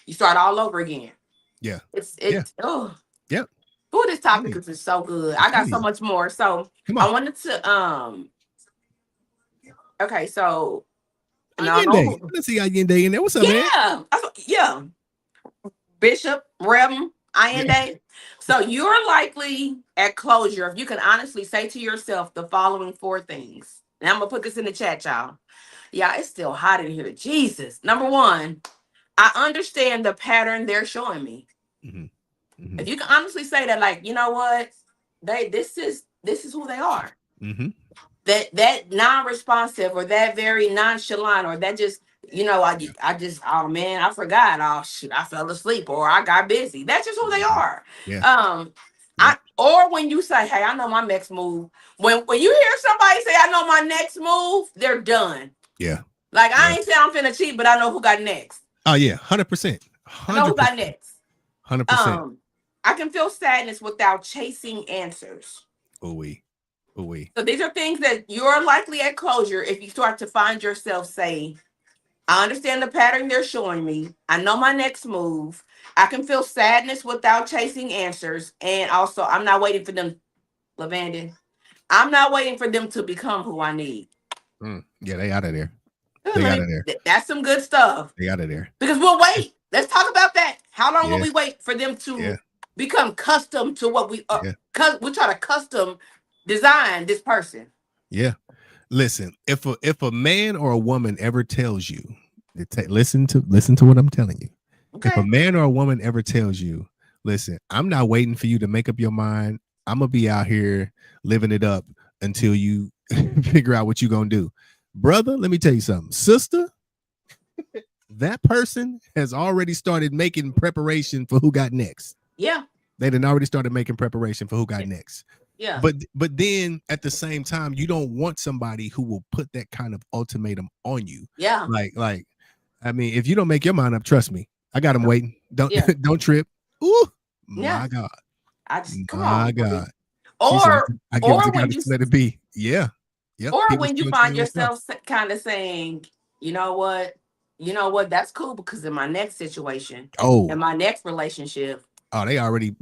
you start all over again. Yeah. It's oh. Yep. Oh, this topic is so good. I got so much more. So I wanted to okay, so Allende. Let's see Allende in there. What's up, man? Yeah. Bishop, Reverend, Allende. So you're likely at closure if you can honestly say to yourself the following 4 things. And I'm gonna put this in the chat, y'all. Yeah, it's still hot in here. Jesus. Number 1, I understand the pattern they're showing me. If you can honestly say that, like, you know what, this is who they are. That non-responsive or that very nonchalant or that just, you know, I just, oh man, I forgot. Oh shoot, I fell asleep or I got busy. That's just who they are. Or when you say, hey, I know my next move. When you hear somebody say, I know my next move, they're done. Yeah. Like I ain't saying I'm finna cheat, but I know who got next. Oh yeah, 100%. I know who got next. 100%. I can feel sadness without chasing answers. Ooh-wee. So these are things that you're likely at closure if you start to find yourself saying, I understand the pattern they're showing me. I know my next move. I can feel sadness without chasing answers. And also, I'm not waiting for them, Lavandin. I'm not waiting for them to become who I need. Yeah, they out of there. They out of there. That's some good stuff. They out of there. Because we'll wait. Let's talk about that. How long will we wait for them to become custom to what we are? Because we try to custom design this person. Yeah. Listen, if a man or a woman ever tells you, listen to what I'm telling you. Okay. If a man or a woman ever tells you, listen, I'm not waiting for you to make up your mind. I'm gonna be out here living it up until you figure out what you're gonna do. Brother, let me tell you something. Sister, that person has already started making preparation for who got next. Yeah. They done already started making preparation for who got next. Yeah. But then at the same time, you don't want somebody who will put that kind of ultimatum on you. Yeah. Like, I mean, if you don't make your mind up, trust me, I got them waiting. Don't trip. Ooh, my God. I just come My on. God. She said, Or I give it to or God, when just let it be. Yeah. Yep. or People when you still find experiment with stuff. yourself kind of saying, you know what, that's cool because in my next situation, in Oh, my next relationship, they already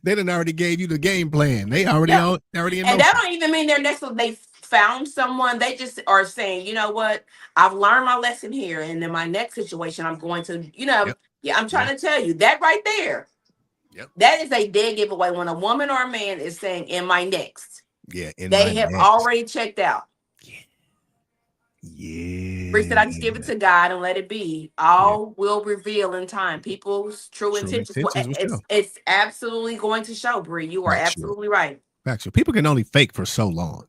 they done already gave you the game plan. They already yeah. all already in And that motion. don't even mean they found someone. They just are saying, you know what, I've learned my lesson here, and in my next situation, I'm going to, Yep. yeah, I'm Yeah. trying to tell you that right there. Yep. That is a dead giveaway when a woman or a man is saying, in my next. Yeah. In my They have next. already checked out. Bree said, I just give it Yeah. to God and let it be. Yeah. All will reveal in time. People's true True intentions. Well, intentions will show. it's absolutely going to show, Bree. You are Factual. absolutely right. Factual. People can only fake for so long.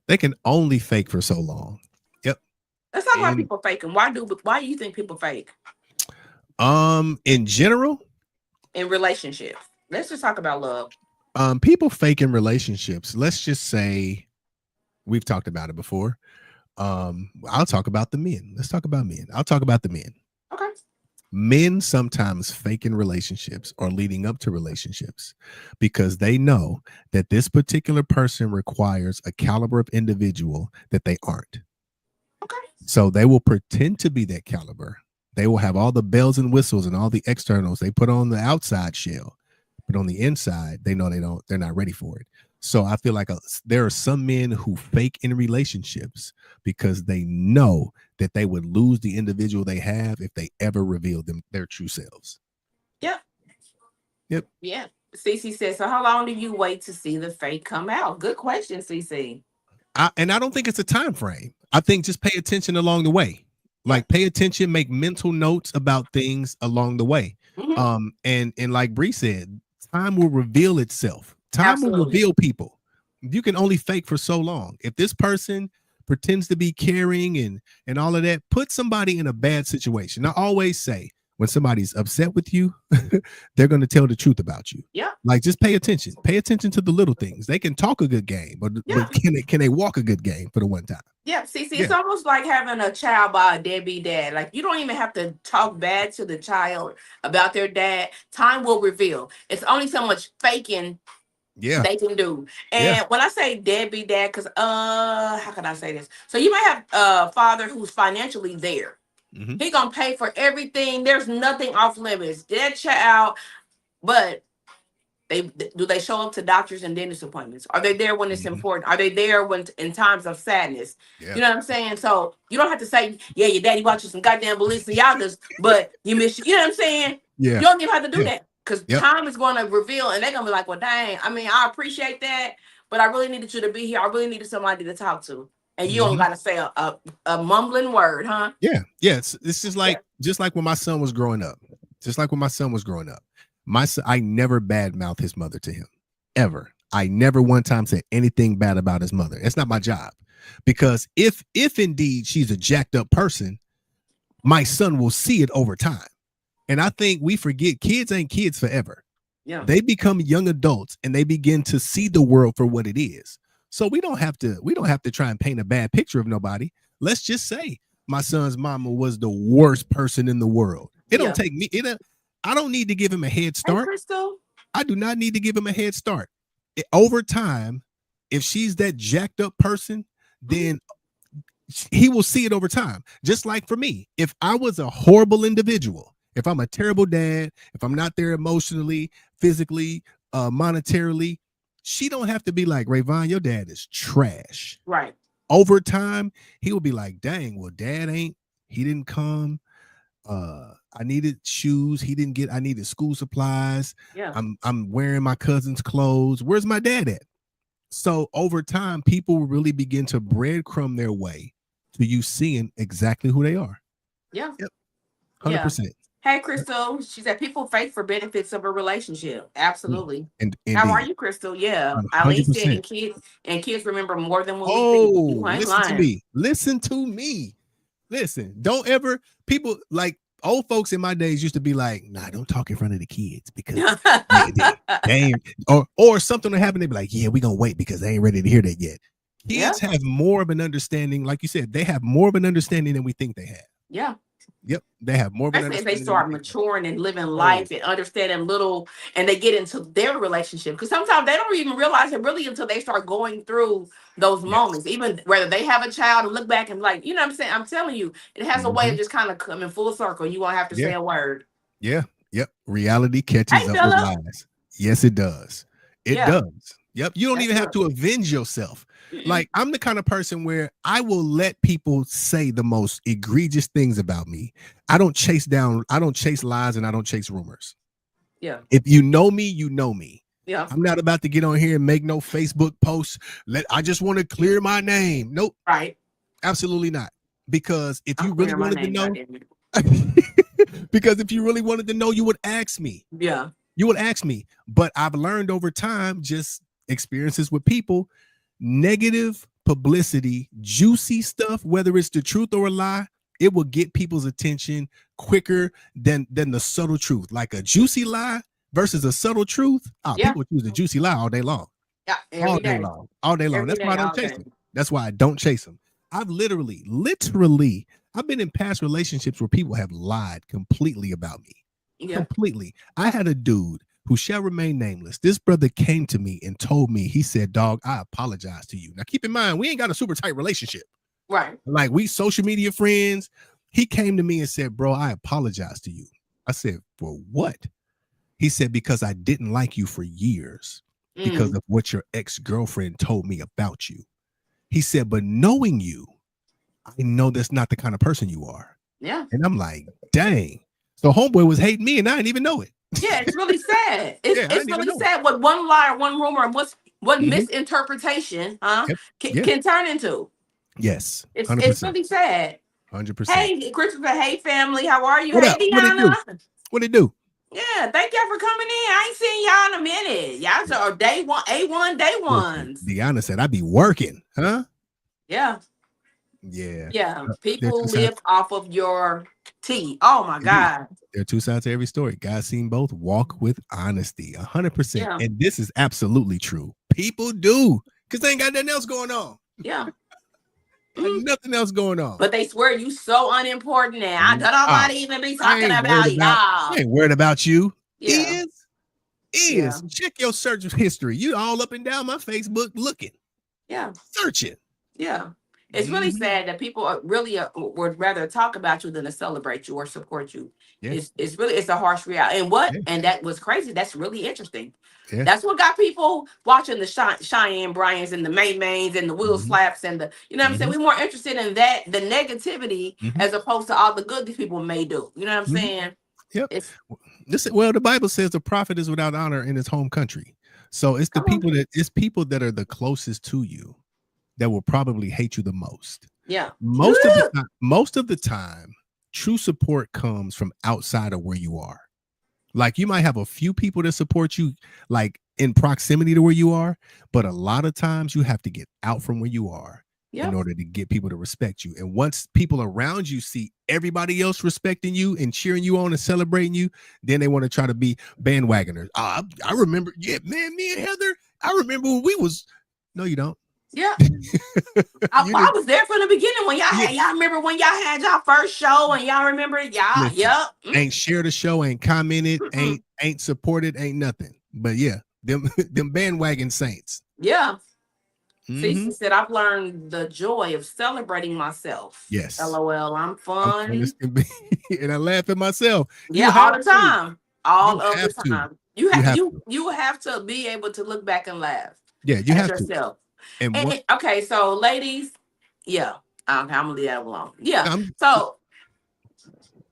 They can only fake for so long. Yep. Let's talk about And people faking. Why do you think people fake in general, in relationships? Let's just talk about love. people fake in relationships. Let's just say we've talked about it before. I'll talk about the men. Let's talk about men. I'll talk about the men. Okay. Men sometimes fake in relationships or leading up to relationships because they know that this particular person requires a caliber of individual that they aren't. Okay. So they will pretend to be that caliber. They will have all the bells and whistles and all the externals they put on the outside shell, but on the inside, they know they're not ready for it. So I feel like there are some men who fake in relationships because they know that they would lose the individual they have if they ever revealed their true selves. Yep. Yep. Yeah. CC says, so how long do you wait to see the fake come out? Good question, CC. I don't think it's a time frame. I think just pay attention along the way. Like pay attention, make mental notes about things along the way. Mhm. And like Bree said, time will reveal itself. Time will Absolutely. reveal people. You can only fake for so long. If this person pretends to be caring and all of that, put somebody in a bad situation. I always say when somebody's upset with you, they're going to tell the truth about you. Yeah. Like just pay attention. Pay attention to the little things. They can talk a good game, but can they walk a good game for the one time? Yeah, CC, it's almost like having a child by a deadbeat dad. Like you don't even have to talk bad to the child about their dad. Time will reveal. It's only so much faking they can do. And when I say deadbeat dad, because how can I say this? So you might have a father who's financially there. Mm-hmm. He gonna pay for everything. There's nothing off limits. That child, but they show up to doctors and dentist appointments? Are they there when it's important? Are they there when in times of sadness? Yeah. You know what I'm saying? So you don't have to say, yeah, your daddy watches some goddamn Balenciagas, but you miss, you know what I'm saying? Yeah. You don't even have to do that because Yep. time is going to reveal, and they're gonna be like, well, dang, I mean, I appreciate that, but I really needed you to be here. I really needed somebody to talk to, and you don't gotta say a mumbling word, huh? Yeah. Yes. It's just like when my son was growing up. My son, I never badmouthed his mother to him, ever. I never one time said anything bad about his mother. It's not my job, because if indeed she's a jacked up person, my son will see it over time. And I think we forget kids ain't kids forever. Yeah. They become young adults and they begin to see the world for what it is. So we don't have to try and paint a bad picture of nobody. Let's just say my son's mama was the worst person in the world. It don't take me. I don't need to give him a head start. Hey, Crystal. I do not need to give him a head start. Over time, if she's that jacked up person, then he will see it over time. Just like for me, if I was a horrible individual, if I'm a terrible dad, if I'm not there emotionally, physically, monetarily, she don't have to be like, Rayvon, your dad is trash. Right. Over time, he will be like, dang, well, he didn't come. I needed shoes. I needed school supplies. Yeah. I'm wearing my cousin's clothes. Where's my dad at? So over time, people really begin to breadcrumb their way to you seeing exactly who they are. Yeah. Yep. 100%. Hey, Crystal. She said people fake for benefits of a relationship. Absolutely. And how are you, Crystal? Yeah. Eileen said, and kids remember more than what we think. Listen to me. Listen, don't ever, people like old folks in my days used to be like, nah, don't talk in front of the kids because they ain't, or something will happen. They'd be like, yeah, we're going to wait because they ain't ready to hear that yet. Kids have more of an understanding. Like you said, they have more of an understanding than we think they have. Yeah. Yep. They have more of an Especially if they understanding than start we think. maturing and living Oh, life and understanding little, and they get into their relationship. Because sometimes they don't even realize it really until they start going through those yes. moments. Even whether they have a child and look back and be like, you know what I'm saying? I'm telling you, it has a way of Mhm. just kind of coming full circle. You won't have to Yeah. say a word. Yeah. Yep. Reality catches Hey, up with Philip. lies. Yes, it does. It Yeah, does. Yep. You don't that's even have good. to avenge yourself. Mm-mm. Like, I'm the kind of person where I will let people say the most egregious things about me. I don't chase lies, and I don't chase rumors. Yeah, If you know me, you know me. yeah, I'm not about to get on here and make no Facebook posts. I just want to clear my name. Nope, right. absolutely not. Because if I'm you really clearing my wanted to name, know, goddamn it. because if you really wanted to know, you would ask me. Yeah, You would ask me. But I've learned over time, just experiences with people, negative publicity, juicy stuff, whether it's the truth or a lie, it will get people's attention quicker than the subtle truth. Like a juicy lie versus a subtle truth. yeah, People choose a juicy lie all day long. yeah. All Every day day, long. All day long. every That's why I day, don't all chase day. them. That's why I don't chase them. I've literally, I've been in past relationships where people have lied completely about me. Yeah, Completely. I had a dude who shall remain nameless. This brother came to me and told me, he said, dog, I apologize to you. Now, keep in mind, we ain't got a super tight relationship. right. Like, we social media friends. He came to me and said, bro, I apologize to you. I said, for what? He said, because I didn't like you for years because Mm, of what your ex-girlfriend told me about you. He said, but knowing you, I know that's not the kind of person you are. yeah. And I'm like, dang. So homeboy was hating me and I didn't even know it. Yeah, it's really sad. Yeah, I It's didn't even really know it. sad what one lie or one rumor and what Mhm. misinterpretation Yep. can, Yeah. can turn into. Yes. It's 100%. really sad. 100%. Hey, Christopher. Hey, family. How are you? What Hey, up? What it do? Deanna. What it do? Yeah, thank y'all for coming in. I ain't seen y'all in a minute. Y'all are day one, A1, day Listen, ones. Deanna said I be working, huh? Yeah, Yeah. yeah. There are People two sides. live off of your tea. Oh my They do. God. There are two sides to every story. God seen both. Walk with honesty, 100%. Yeah, And this is absolutely true. People do, because they ain't got nothing else going on. yeah. Got nothing else going on. But they swear you so unimportant now. I don't Ah, nobody even be I talking ain't worried about about. y'all. I ain't worried about you. Yeah, yeah, Check your search history. You all up and down my Facebook looking, yeah. searching. Yeah. It's really Mhm. sad that people are really would rather talk about you than to celebrate you or support you. Yeah, It's a harsh reality. yeah, And that was crazy. That's really interesting. yeah. That's what got people watching the Cheyenne Bryans and the May Mains and the Will Mhm, Slaps and the, you know what I'm saying? mhm, We're more interested in that, the negativity, mhm, as opposed to all the good these people may do. You know what I'm mhm. saying? Yep. It's Well, the Bible says the prophet is without honor in his home country. So come on. it's people that are the closest to you that will probably hate you the most. Yeah. Most of the time, true support comes from outside of where you are. Like, you might have a few people that support you, like in proximity to where you are, but a lot of times you have to get out from where you are in Yeah. order to get people to respect you. And once people around you see everybody else respecting you and cheering you on and celebrating you, then they want to try to be bandwagoners. I remember, yeah, man, me and Heather, I remember when we was. No, you don't. Yeah. You I didn't. was there from the beginning when y'all remember when y'all had y'all first show and y'all remember y'all, Listen, yep. ain't shared the show, ain't commented, Mm-mm. ain't supported, ain't nothing. But yeah, them them bandwagon saints. Yeah. Mm-hmm. Cece said, I've learned the joy of celebrating myself. Yes, LOL, I'm I'm fun as fun. can be, and I laugh at myself. You Yeah, have all the to. time. You All of the have to. time. You You have have to. you have to be able to look back and laugh Yeah, you at have to. yourself. And what Okay, so ladies, yeah. I'm gonna leave that alone. Yeah. I'm So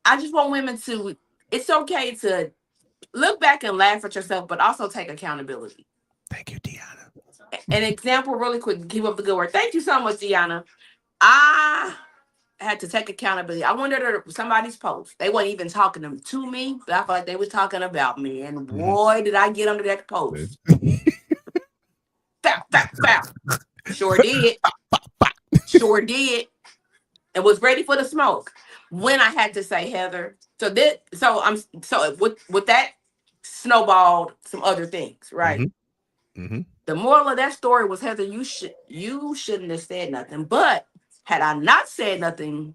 I just want women to, it's okay to look back and laugh at yourself, but also take accountability. Thank you, Deanna. An example, really quick, keep up the good work. Thank you so much, Deanna. I had to take accountability. I went under somebody's post. They weren't even talking to me, but I felt like they were talking about me. And Mhm. boy, did I get under that post. Foul, foul, foul. Sure did. Sure did. And was ready for the smoke. When I had to say, Heather. So with that snowballed some other things, right? Mhm, mhm. The moral of that story was, Heather, you shouldn't have said nothing. But had I not said nothing,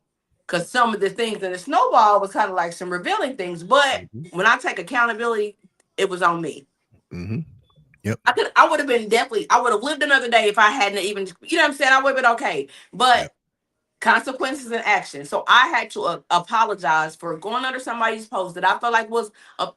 because some of the things in the snowball was kind of like some revealing things. But Mhm. when I take accountability, it was on me. Mhm. Yep. I would have been definitely, I would have lived another day if I hadn't even, you know what I'm saying? I would have been okay. But Yep. consequences and action. So I had to apologize for going under somebody's post that I felt like was uh,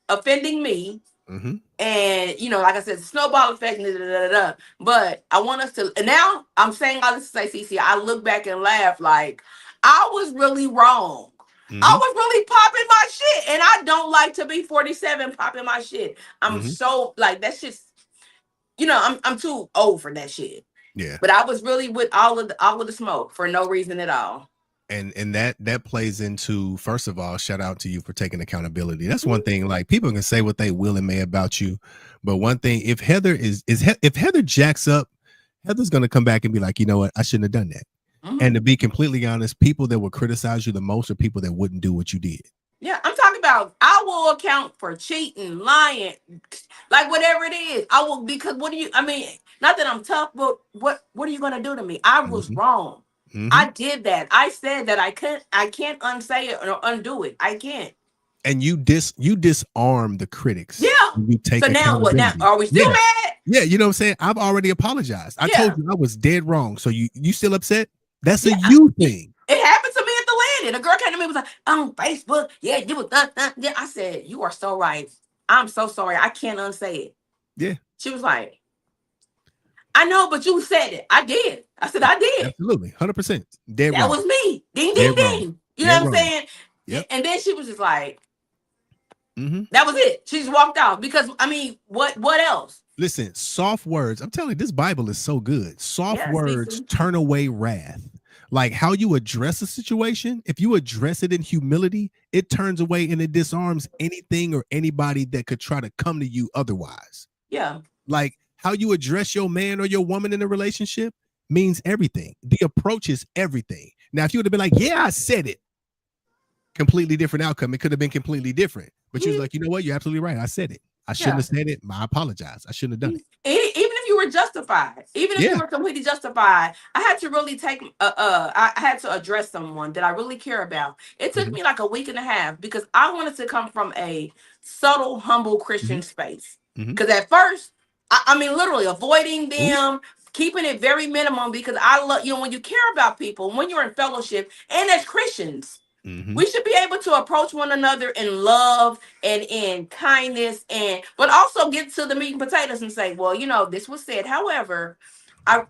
offending me. Mhm. And you know, like I said, snowball effect. Da, da, da, da, da. But I want us to. And now I'm saying all this to say, CC. I look back and laugh like I was really wrong. I Mhm. was really popping my shit, and I don't like to be 47 popping my shit. I'm Mhm. so like that's just you know I'm too old for that shit. Yeah. But I was really with all of the smoke for no reason at all. And that plays into, first of all, shout out to you for taking accountability. That's one Mhm. thing. Like, people can say what they will and may about you, but one thing, if Heather if Heather jacks up, Heather's gonna come back and be like, you know what, I shouldn't have done that. Mhm. And to be completely honest, people that will criticize you the most are people that wouldn't do what you did. Yeah, I'm talking about I will account for cheating, lying, like whatever it is. I will because what do you I mean, not that I'm tough, but what are you gonna do to me? I was Mhm. wrong. Mhm. I did that. I said that I can't unsay it or undo it. I can't. And you disarm the critics Yeah. when you take So now what? Now accountability. are we still Yeah. mad? Yeah, you know what I'm saying? I've already apologized. I told Yeah. you I was dead wrong. So you still upset? That's a Yeah. you thing. It happened to me at the landing. A girl came to me and was like, on Facebook. Yeah, you was yeah. I said, you are so right. I'm so sorry. I can't unsay it. Yeah, She was like, I know, but you said it. I did. I said, I did. absolutely. 100%. Dead That wrong. was me. Ding, ding, Dead wrong. ding. You know Dead what I'm wrong. saying? Yep. And then she was just like, Mhm. that was it. She just walked off because I mean, what else? Listen, soft words. I'm telling you, this Bible is so good. Soft Yes, words Cece. turn away wrath. Like how you address a situation, if you address it in humility, it turns away and it disarms anything or anybody that could try to come to you otherwise. Yeah. Like how you address your man or your woman in a relationship means everything. The approach is everything. Now, if you would have been like, yeah, I said it, completely different outcome. It could have been completely different. But you was Mhm. like, you know what? You're absolutely right. I said it. I shouldn't Yeah. have said it. I apologize. I shouldn't have done it. Even if you were justified, even if you Yeah. were completely justified, I had to really take I had to address someone that I really care about. It took Mhm. me like a week and a half because I wanted to come from a subtle, humble Christian Mhm. space. Mhm. Because at first, I mean literally avoiding Ooh. them, keeping it very minimum because I love when you care about people, when you're in fellowship, and as Christians. Mhm. We should be able to approach one another in love and in kindness, and but also get to the meat and potatoes and say, well, this was said. However,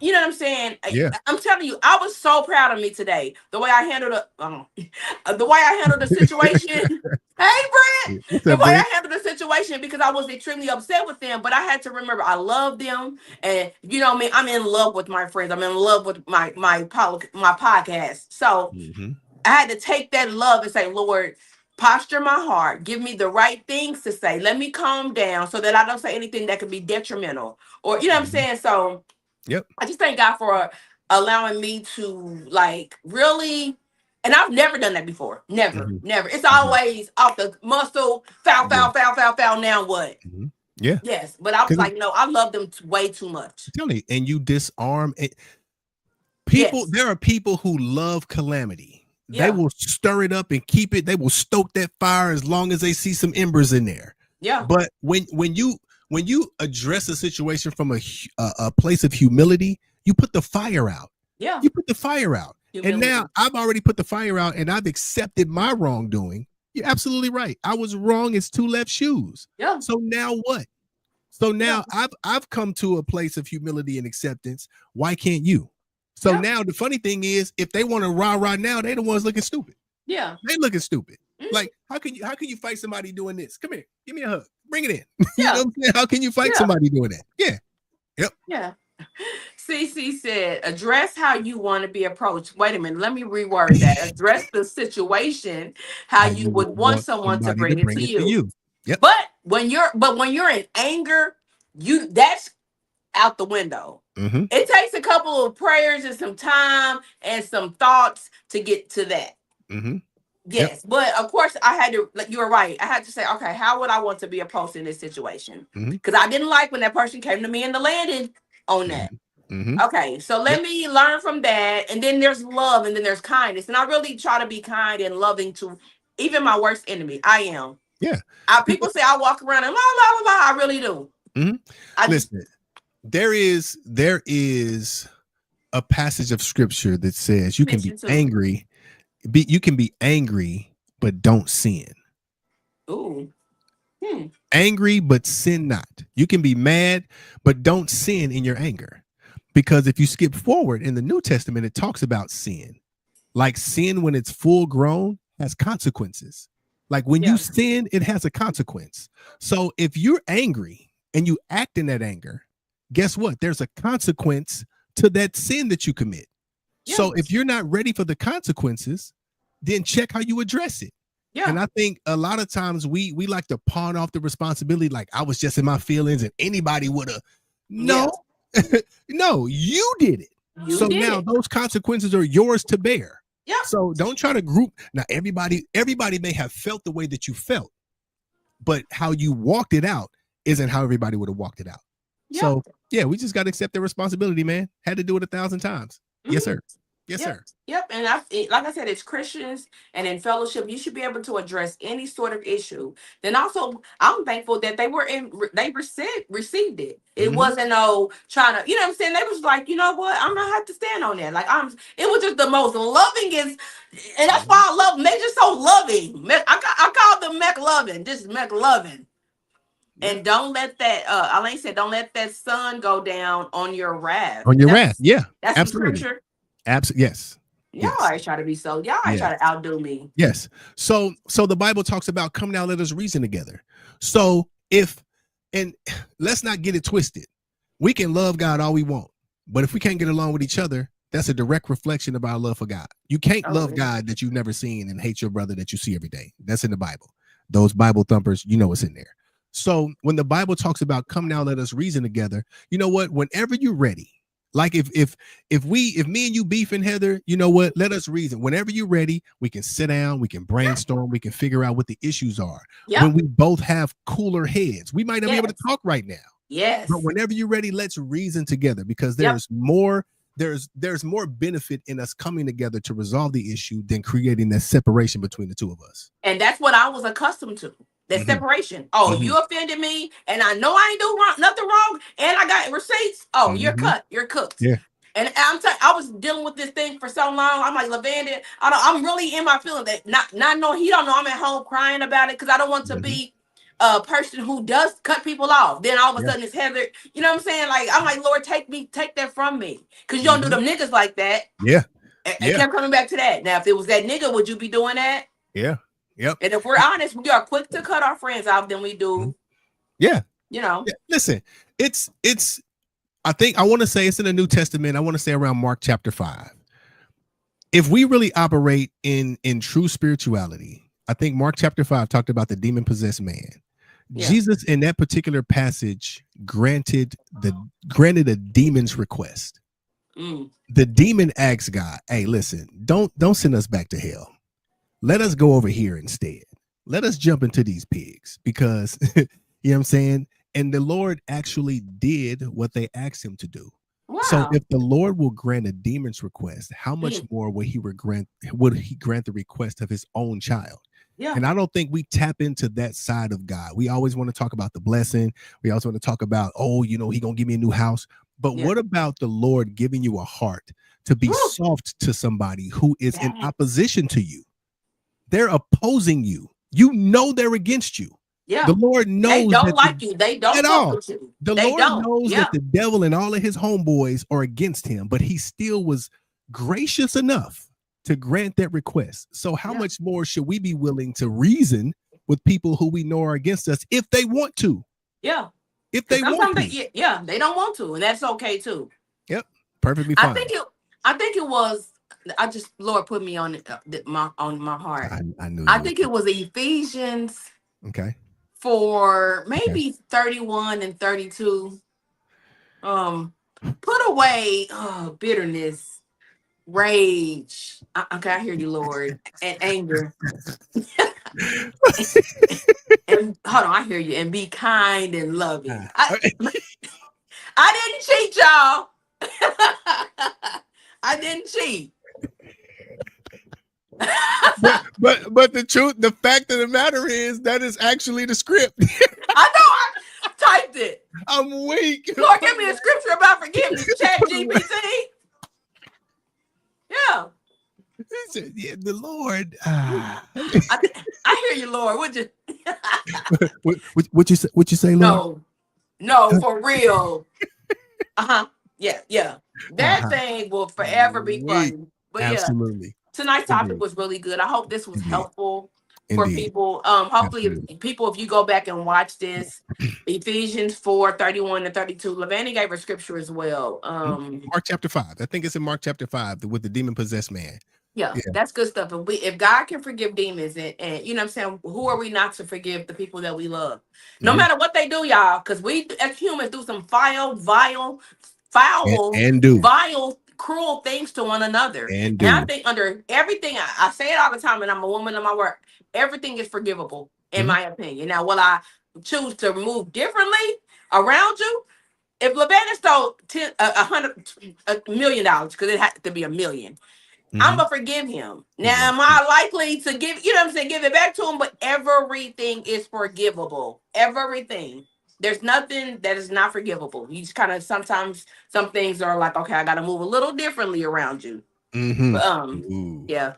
you know what I'm saying? Yeah. I'm telling you, I was so proud of me today. The way I handled the way I handled the situation. Hey, Brent, What's the up, way Brent? I handled the situation because I was extremely upset with them, but I had to remember I love them, and you know what I mean. I'm in love with my friends. I'm in love with my podcast. So Mhm. I had to take that love and say, Lord, posture my heart. Give me the right things to say. Let me calm down so that I don't say anything that could be detrimental. Or, you know what I'm Mhm. saying? So Yep. I just thank God for allowing me to like really, and I've never done that before. Never, Mhm. never. It's Mhm. always off the muscle, foul, Yeah. foul, foul, foul, foul. Now what? Mhm. Yeah. Yes. But I was 'Cause like, no, I love them way too much. I'm telling you, and you disarm it. People, Yes. there are people who love calamity. They Yeah. will stir it up and keep it. They will stoke that fire as long as they see some embers in there. Yeah. But when you address a situation from a place of humility, you put the fire out. Yeah. You put the fire out. And Humility. now I've already put the fire out and I've accepted my wrongdoing. You're absolutely right. I was wrong as two left shoes. Yeah. So now what? So Yeah. now I've come to a place of humility and acceptance. Why can't you? So Yeah. now the funny thing is, if they want to rah now, they the ones looking stupid. Yeah. They looking stupid. Mhm. Like how can you fight somebody doing this? Come here, give me a hug, bring it in. You know Yeah. what I'm saying? How can you fight Yeah. somebody doing that? Yeah, yep. Yeah. CC said, address how you want to be approached. Wait a minute, let me reword that. Address the situation how How you you would would want want someone to somebody to bring it bring to it to you. you. Yep. But when you're in anger, that's out the window. Mm-hmm. It takes a couple of prayers and some time and some thoughts to get to that. Mm-hmm. Yep. Yes, but of course I had to. Like, you were right. I had to say, okay, how would I want to be approached in this situation? Mm-hmm. Because I didn't like when that person came to me in the landing on that. Mm-hmm. Okay, so let Yep. me learn from that. And then there's love, and then there's kindness. And I really try to be kind and loving to even my worst enemy. I am. Yeah. People say I walk around and la la la la. I really do. Mhm. I just Listen, there is a passage of scripture that says you can be mentioned too. angry, you can be angry, but don't sin. Ooh. Angry, but sin not. You can be mad, but don't sin in your anger. Because if you skip forward in the New Testament, it talks about sin. Like sin, when it's full grown, has consequences. Like when Yeah. you sin, it has a consequence. So if you're angry and you act in that anger, guess what? There's a consequence to that sin that you commit. So Yeah. if you're not ready for the consequences, then check how you address it. Yeah. And I think a lot of times we like to pawn off the responsibility, like I was just in my feelings and anybody would have. No, no, you did it. You So did now it. those consequences are yours to bear. Yeah. So don't try to group. Now everybody may have felt the way that you felt, but how you walked it out isn't how everybody would have walked it out. Yeah. So yeah, we just got to accept the responsibility, man. Had to do it 1,000 times. Yes, Mhm. sir. Yes, Yep. sir. Yep. And like I said, it's Christians and in fellowship, you should be able to address any sort of issue. Then also, I'm thankful that they received it. It Mhm. wasn't no trying to, you know what I'm saying? They was like, you know what? I'm gonna have to stand on that. Like it was just the most loving and that's why I love them. They just so loving. I call them McLovin, just McLovin. And don't let that Elaine said, don't let that sun go down on your wrath. On your wrath. Yeah, That's the absolutely. scripture. Absolutely. Yes. Y'all Yes. always try to be so. Y'all always Yeah. try to outdo me. Yes. So the Bible talks about come now, let us reason together. So and let's not get it twisted. We can love God all we want, but if we can't get along with each other, that's a direct reflection of our love for God. You can't love yeah. God that you've never seen and hate your brother that you see every day. That's in the Bible. Those Bible thumpers, you know what's in there. So when the Bible talks about come now, let us reason together, you know what? Whenever you're ready, like if me and you beefing, Heather, you know what? Let us reason. Whenever you're ready, we can sit down, we can brainstorm, we can figure out what the issues are. Yep. When we both have cooler heads, we might not be able to Yes. talk right now. Yes. But whenever you're ready, let's reason together because there's more benefit in us coming together to resolve the issue than creating that separation between the two of us. And that's what I was accustomed to. That Mhm. separation. Oh, Mhm. you offended me, and I know I ain't do nothing wrong, and I got receipts. Oh, you're Mhm. cut. You're cooked. Yeah. And I was dealing with this thing for so long. I'm like, Lavanda, I'm really in my feeling that not knowing he don't know I'm at home crying about it because I don't want to Mhm. be a person who does cut people off. Then all of a Yeah. sudden it's Heather. You know what I'm saying? Like I'm like, Lord, take that from me, because you don't do them niggas like that. Yeah. And Yeah. kept coming back to that. Now, if it was that nigga, would you be doing that? Yeah. Yep. And if we're honest, we are quick to cut our friends off than we do. Yeah. You know. Yeah. Listen, it's I think I want to say it's in the New Testament. I want to say around Mark chapter 5. If we really operate in true spirituality, I think Mark chapter 5 talked about the demon-possessed man. Yeah. Jesus in that particular passage granted a demon's request. The demon asked God, "Hey, listen, don't send us back to hell. Let us go over here instead. Let us jump into these pigs because you know what I'm saying?" And the Lord actually did what they asked him to do. Wow. So if the Lord will grant a demon's request, how much more would he grant the request of his own child? Yeah. And I don't think we tap into that side of God. We always want to talk about the blessing. We also want to talk about, he gonna give me a new house. But what about the Lord giving you a heart to be soft to somebody who is in opposition to you? They're opposing you. You know they're against you. Yeah. The Lord knows they don't like you. They don't at fuck all. with you. The They Lord don't. knows that the devil and all of his homeboys are against him, but he still was gracious enough to grant that request. So how much more should we be willing to reason with people who we know are against us if they want to? Yeah. If they want to. They don't want to, and that's okay too. Yep. Perfectly fine. I think it was Lord put me on my heart. I knew. I think it was Ephesians. Okay. For maybe 31 and 32. Put away bitterness, rage. Okay, I hear you, Lord, and anger. And hold on, I hear you. And be kind and loving. I didn't cheat, y'all. I didn't cheat. But the fact of the matter is that is actually the script. I know I typed it. I'm weak. Lord, give me a scripture about forgiveness. Chat GPT. Yeah. Yeah, the Lord. I hear you, Lord. Would you? What you say? What you say, Lord? No, for real. Yeah. That thing will forever be funny. But absolutely. Yeah, tonight's topic Indeed. was really good. I hope this was Indeed. helpful for Indeed. people. Hopefully, Absolutely. people, if you go back and watch this, Ephesians 4:31-32, Lavani gave her scripture as well. Mark chapter 5. I think it's in Mark chapter 5 with the demon possessed man. Yeah, that's good stuff. If God can forgive demons, and you know what I'm saying, who are we not to forgive the people that we love? No matter what they do, y'all, because we as humans do some vile, cruel things to one another. And I think under everything, I say it all the time, and I'm a woman in my work, everything is forgivable, in my opinion. Now, will I choose to move differently around you? If Lavana stole $100 million, because it had to be $1 million, I'm gonna forgive him. Now, am I likely to give it back to him? But everything is forgivable. Everything. There's nothing that is not forgivable. You just kind of sometimes some things are like, okay, I got to move a little differently around you. But, yeah.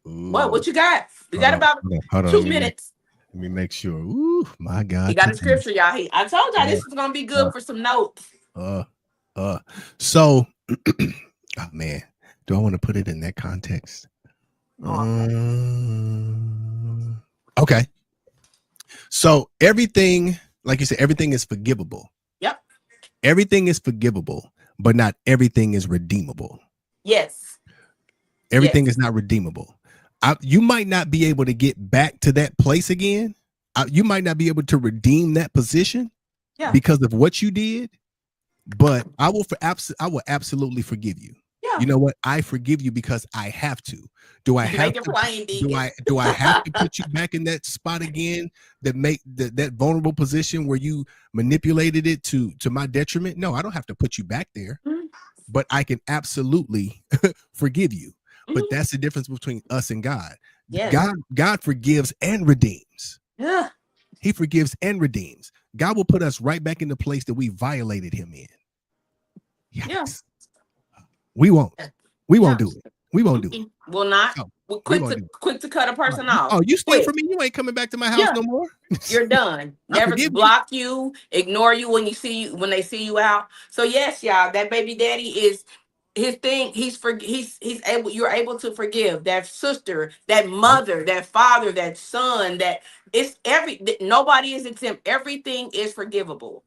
What you got? We got about hold on, 2 minutes. Let me make sure. Ooh, my God. You got a scripture, y'all. I told y'all this is gonna be good for some notes. So, oh man. Do I want to put it in that context? Okay. So everything, like you said, everything is forgivable. Yep. Everything is forgivable, but not everything is redeemable. Yes. Everything is not redeemable. You might not be able to get back to that place again. You might not be able to redeem that position because of what you did, but I will absolutely forgive you. Yeah. You know what? I forgive you because I have to. Do I have to? Do I have to put you back in that spot again? That make that vulnerable position where you manipulated it to my detriment? No, I don't have to put you back there, but I can absolutely forgive you. But that's the difference between us and God. Yes. God forgives and redeems. Yeah, He forgives and redeems. God will put us right back in the place that we violated Him in. Yes. Yeah. We won't do it. We won't do it. Will not. No, we're quick to cut a person off. Oh, you steal from me. You ain't coming back to my house no more. You're done. Never block you, ignore you when they see you out. So yes, y'all, that baby daddy is his thing. He's able. You're able to forgive that sister, that mother, that father, that son. That it's nobody is exempt. Everything is forgivable.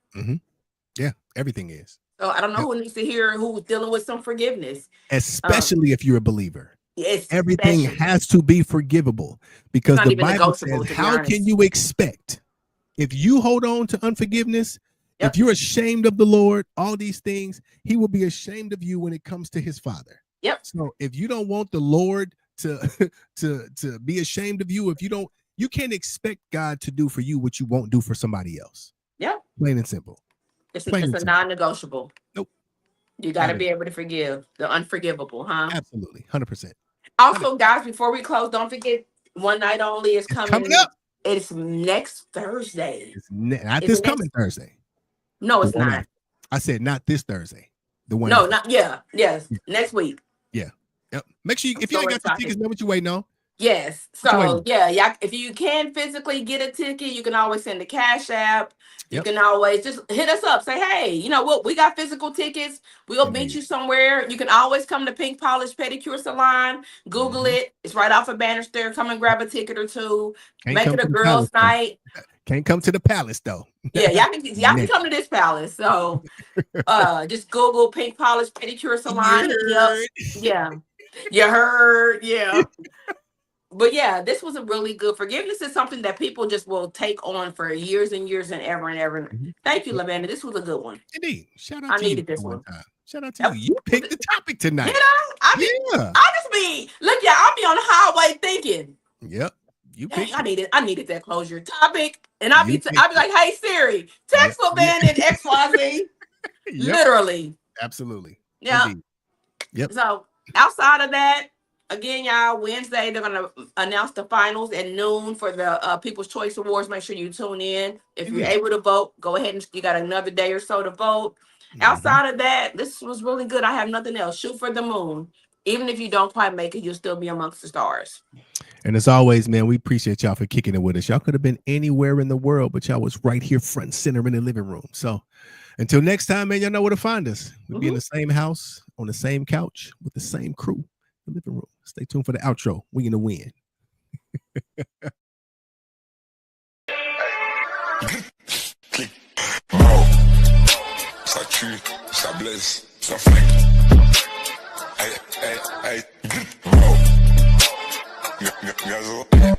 Yeah, everything is. So I don't know who needs to hear who's dealing with some forgiveness. Especially if you're a believer. Yes. Everything has to be forgivable because the Bible says, how can you expect if you hold on to unforgiveness, if you're ashamed of the Lord, all these things, He will be ashamed of you when it comes to His Father. Yep. So if you don't want the Lord to be ashamed of you, you can't expect God to do for you what you won't do for somebody else. Yep. Plain and simple. It's a non-negotiable. Nope. You got to be able to forgive the unforgivable, huh? Absolutely. 100%. Also, guys, before we close, don't forget One Night Only is coming up. It's next Thursday. It's not this coming Thursday. No, it's not. I said not this Thursday. The one. No, not yes. Next week. Yeah. Yep. Make sure if you ain't got your tickets, know what you waiting on. Yes. So yeah, if you can physically get a ticket, you can always send the Cash App. You can always just hit us up. Say, hey, you know what? We got physical tickets. We'll meet you somewhere. You can always come to Pink Polish Pedicure Salon. Google it. It's right off of Bannister. Come and grab a ticket or two. Make it a girls' night. Can't come to the palace though. Yeah, y'all can come to this palace. So just Google Pink Polish Pedicure Salon. Yeah. You heard. Yeah. But yeah, this was a really good. Forgiveness is something that people just will take on for years and years and ever and ever. Thank you, Lavanda. This was a good one. Indeed. Shout out to you. I needed this one. Shout out to you. You picked the topic tonight. Did I? I just be look, yeah, I'll be on the highway thinking. Yep. You picked. I needed that closure topic, and I'll be like, hey Siri, text Lavanda and XYZ. Literally. Absolutely. Yeah. Indeed. Yep. So outside of that, again, y'all, Wednesday they're gonna announce the finals at noon for the People's Choice Awards. Make sure you tune in. If you're Yeah. able to vote, go ahead and you got another day or so to vote. Mhm. Outside of that, this was really good. I have nothing else. Shoot for the moon. Even if you don't quite make it, you'll still be amongst the stars. And as always, man, we appreciate y'all for kicking it with us. Y'all could have been anywhere in the world, but y'all was right here front and center in the living room. So until next time, man, y'all know where to find us. We'll be in the same house, on the same couch, with the same crew, the living room. Stay tuned for the outro. We gonna win. Clic. Bro. Ça tue, ça blesse, ça flingue. Hey, hey, hey. Bro. Gazo.